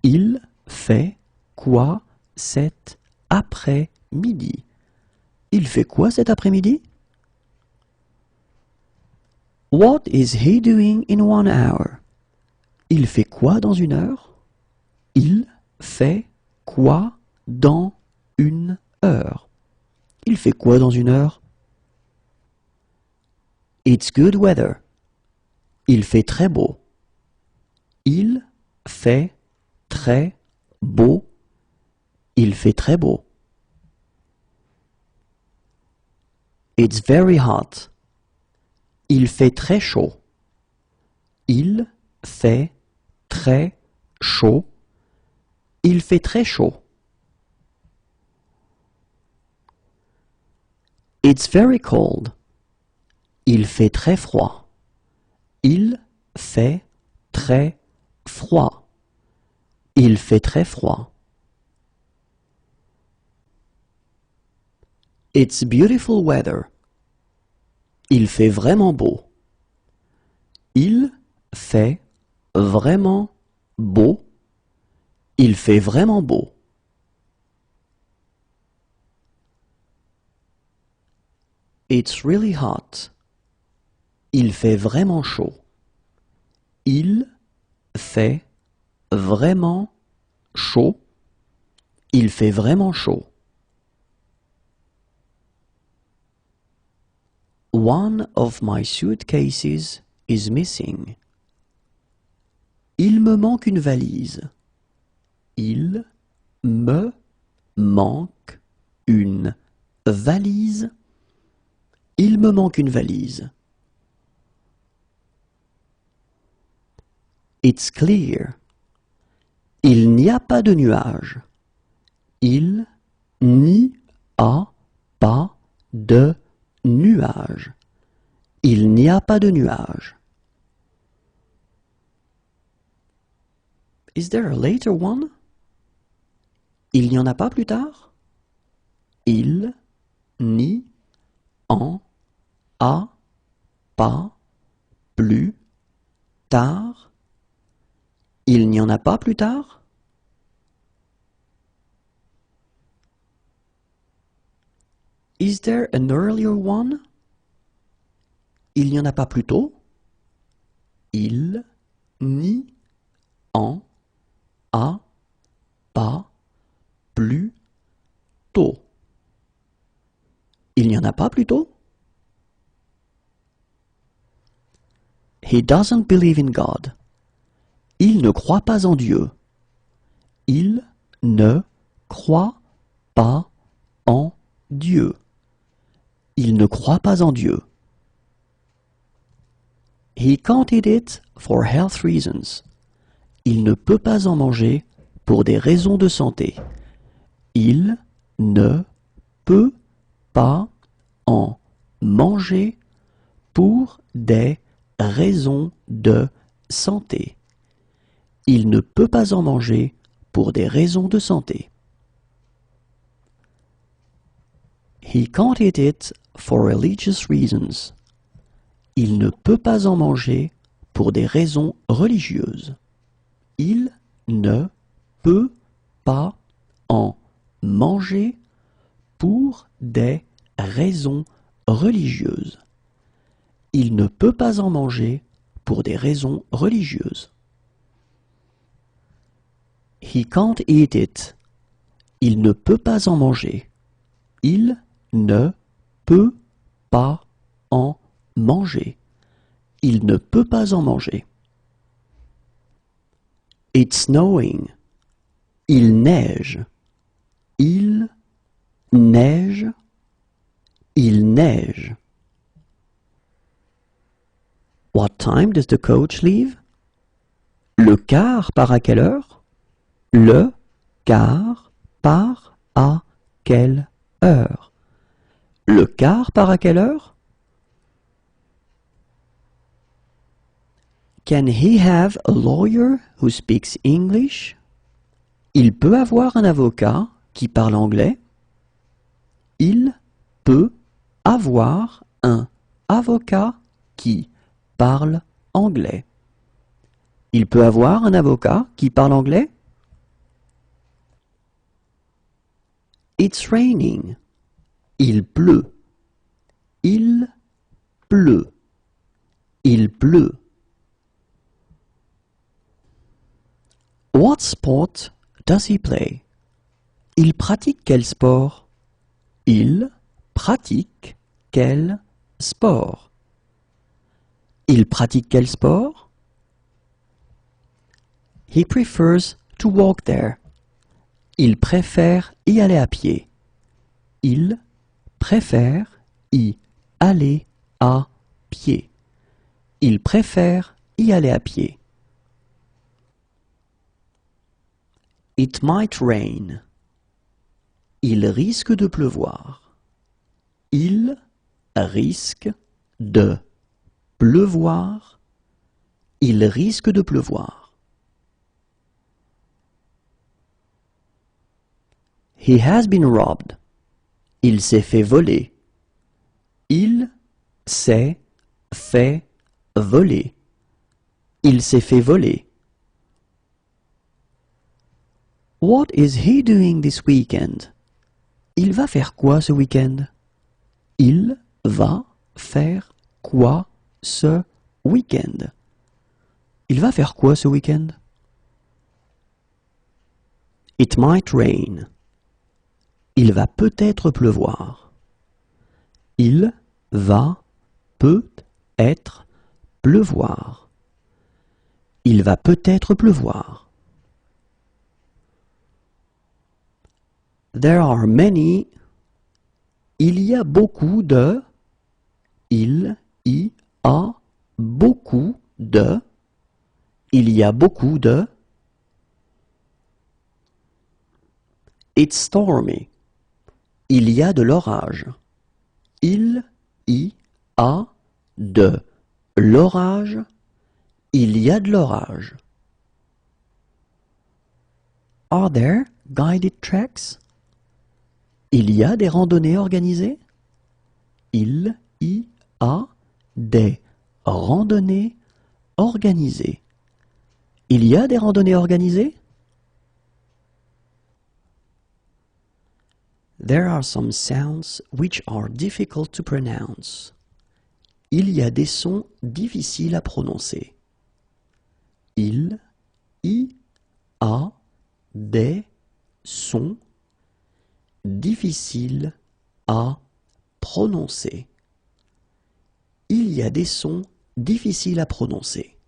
Il fait quoi cet après-midi? Il fait quoi cet après-midi? What is he doing in 1 hour? Il fait quoi dans 1 heure? Il fait quoi dans une heure? Il fait quoi dans une heure? It's good weather. Il fait très beau. Il fait très beau. Il fait très beau. It's very hot. Il fait très chaud. Il fait très chaud. Il fait très chaud. It's very cold. Il fait très froid. Il fait très froid. Il fait très froid. It's beautiful weather. Il fait vraiment beau. Il fait vraiment beau. Il fait vraiment beau. It's really hot. Il fait vraiment chaud. Il fait vraiment chaud. Il fait vraiment chaud. One of my suitcases is missing. Il me manque une valise. Il me manque une valise. Il me manque une valise. It's clear. Il n'y a pas de nuages. Il n'y a pas de nuages. Il n'y a pas de nuages. Is there a later one? Il n'y en a pas plus tard? Il n'y en a pas plus tard? Il n'y en a pas plus tard? Is there an earlier one? Il n'y en a pas plus tôt? Il n'y en a pas plus tôt. Il n'y en a pas plus tôt? He doesn't believe in God. Il ne croit pas en Dieu. Il ne croit pas en Dieu. Il ne croit pas en Dieu. He can't eat it for health reasons. Il ne peut pas en manger pour des raisons de santé. Il ne peut pas en manger pour des raisons de santé. Il ne peut pas en manger pour des raisons de santé. He can't eat it for religious reasons. Il ne peut pas en manger pour des raisons religieuses. Il ne peut pas en manger pour des raisons religieuses. Il ne peut pas en manger pour des raisons religieuses. He can't eat it. Il ne peut pas en manger. Il ne peut pas en manger. Il ne peut pas en manger. It's snowing. Il neige. Il neige. Il neige. What time does the coach leave? Le car part à quelle heure? Le car part à quelle heure? Le car part à quelle heure? Can he have a lawyer who speaks English? Il peut avoir un avocat qui parle anglais. Il peut avoir un avocat qui parle anglais. Il peut avoir un avocat qui parle anglais? It's raining. Il pleut. Il pleut. Il pleut. What sport does he play? Il pratique quel sport? Il pratique quel sport? Il pratique quel sport? He prefers to walk there. Il préfère y aller à pied. Il préfère y aller à pied. Il préfère y aller à pied. It might rain. Il risque de pleuvoir. Il risque de pleuvoir. Il risque de pleuvoir. He has been robbed. Il s'est fait voler. Il s'est fait voler. Il s'est fait voler. What is he doing this weekend? Il va faire quoi ce week-end? Il va faire quoi ce week-end? Il va faire quoi ce week-end? It might rain. Il va peut-être pleuvoir. Il va peut-être pleuvoir. Il va peut-être pleuvoir. There are many. Il y a beaucoup de. Il y a beaucoup de. Il y a beaucoup de. It's stormy. Il y a de l'orage. Il y a de l'orage. Il y a de l'orage. Are there guided treks? Il y a des randonnées organisées? Il y a des randonnées organisées. Il y a des randonnées organisées? There are some sounds which are difficult to pronounce. Il y a des sons difficiles à prononcer. Il y a des sons difficiles à prononcer. Il y a des sons difficiles à prononcer.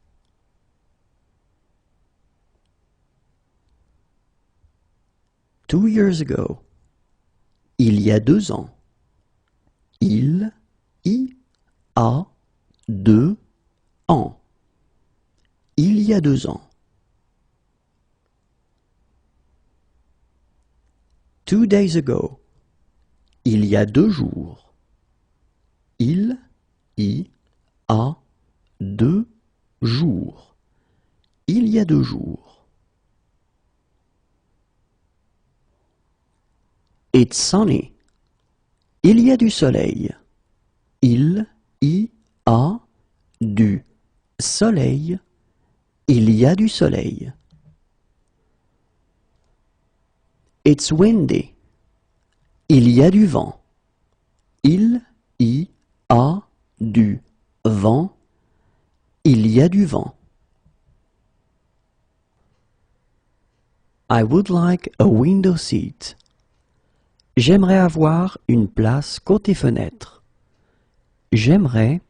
Two years ago. Il y a 2 ans. Il y a 2 ans. Il y a 2 ans. 2 days ago. Il y a 2 jours. Il y a 2 jours. Il y a 2 jours. It's sunny. Il y a du soleil. Il y a du soleil. Il y a du soleil. It's windy. Il y a du vent. Il y a du vent. Il y a du vent. I would like a window seat. J'aimerais avoir une place côté fenêtre. J'aimerais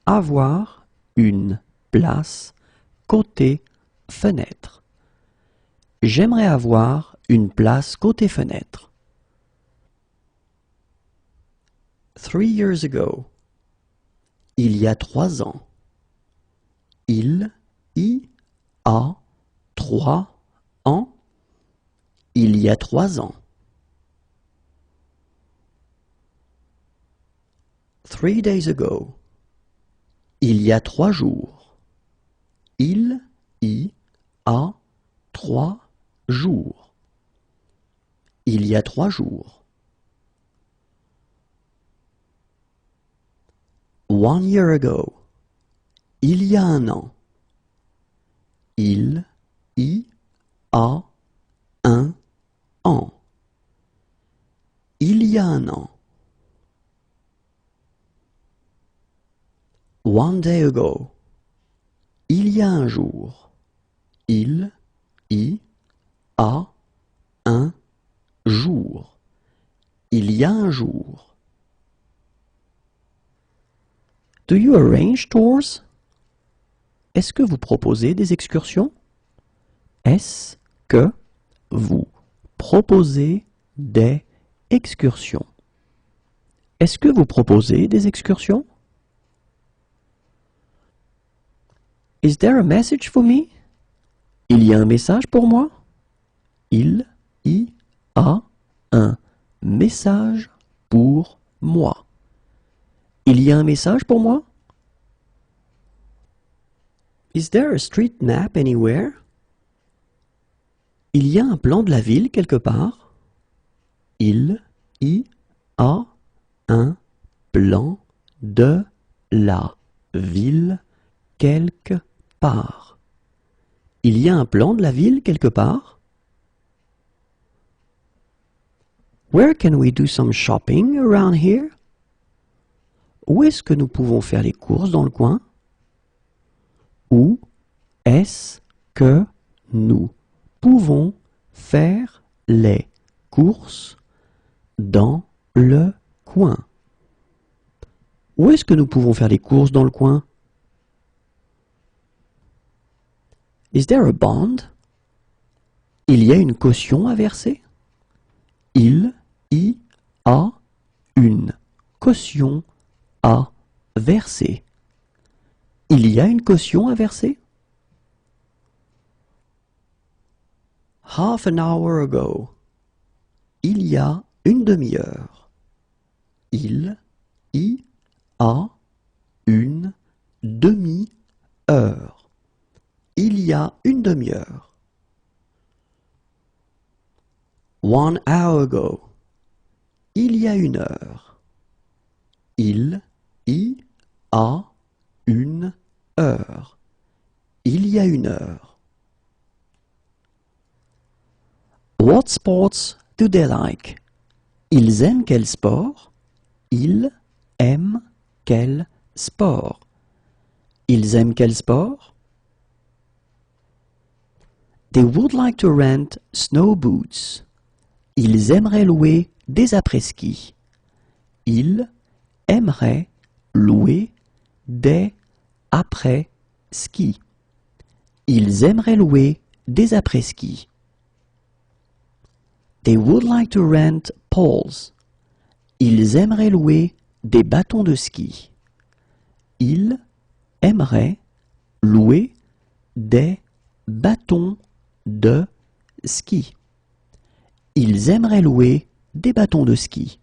avoir une place côté fenêtre. J'aimerais avoir une place côté fenêtre. 3 years ago. Il y a 3 ans. Il y a 3 ans. Il y a 3 ans. 3 days ago. Il y a 3 jours. Il y a 3 jours. Il y a 3 jours. 1 year ago. Il y a 1 an. Il y a 1 an. Il y a 1 an. 1 day ago. Il y a 1 jour. Il y a 1 jour. Il y a un jour. Do you arrange tours? Est-ce que vous proposez des excursions? Est-ce que vous proposez des excursions? Est-ce que vous proposez des excursions? Is there a message for me? Il y a un message pour moi? Il y a un message pour moi. Il y a un message pour moi? Is there a street map anywhere? Il y a un plan de la ville quelque part? Il y a un plan de la ville quelque part. Il y a un plan de la ville quelque part? Where can we do some shopping around here? Où est-ce que nous pouvons faire les courses dans le coin? Où est-ce que nous pouvons faire les courses dans le coin? Où est-ce que nous pouvons faire les courses dans le coin? Is there a bond? Il y a une caution à verser? Il y a une caution à verser. Il y a une caution à verser? Half an hour ago. Il y a une demi-heure. Il y a une demi-heure. Il y a une demi-heure. 1 hour ago. Il y a une heure. Il y a une heure. Il y a une heure. What sports do they like? Ils aiment quel sport? Ils aiment quel sport? Ils aiment quel sport? They would like to rent snow boots. Ils aimeraient louer des après-ski. Ils aimeraient louer des après-ski. Ils aimeraient louer des après-ski. They would like to rent poles. Ils aimeraient louer des bâtons de ski. Ils aimeraient louer des bâtons de ski. Ils aimeraient louer des bâtons de ski.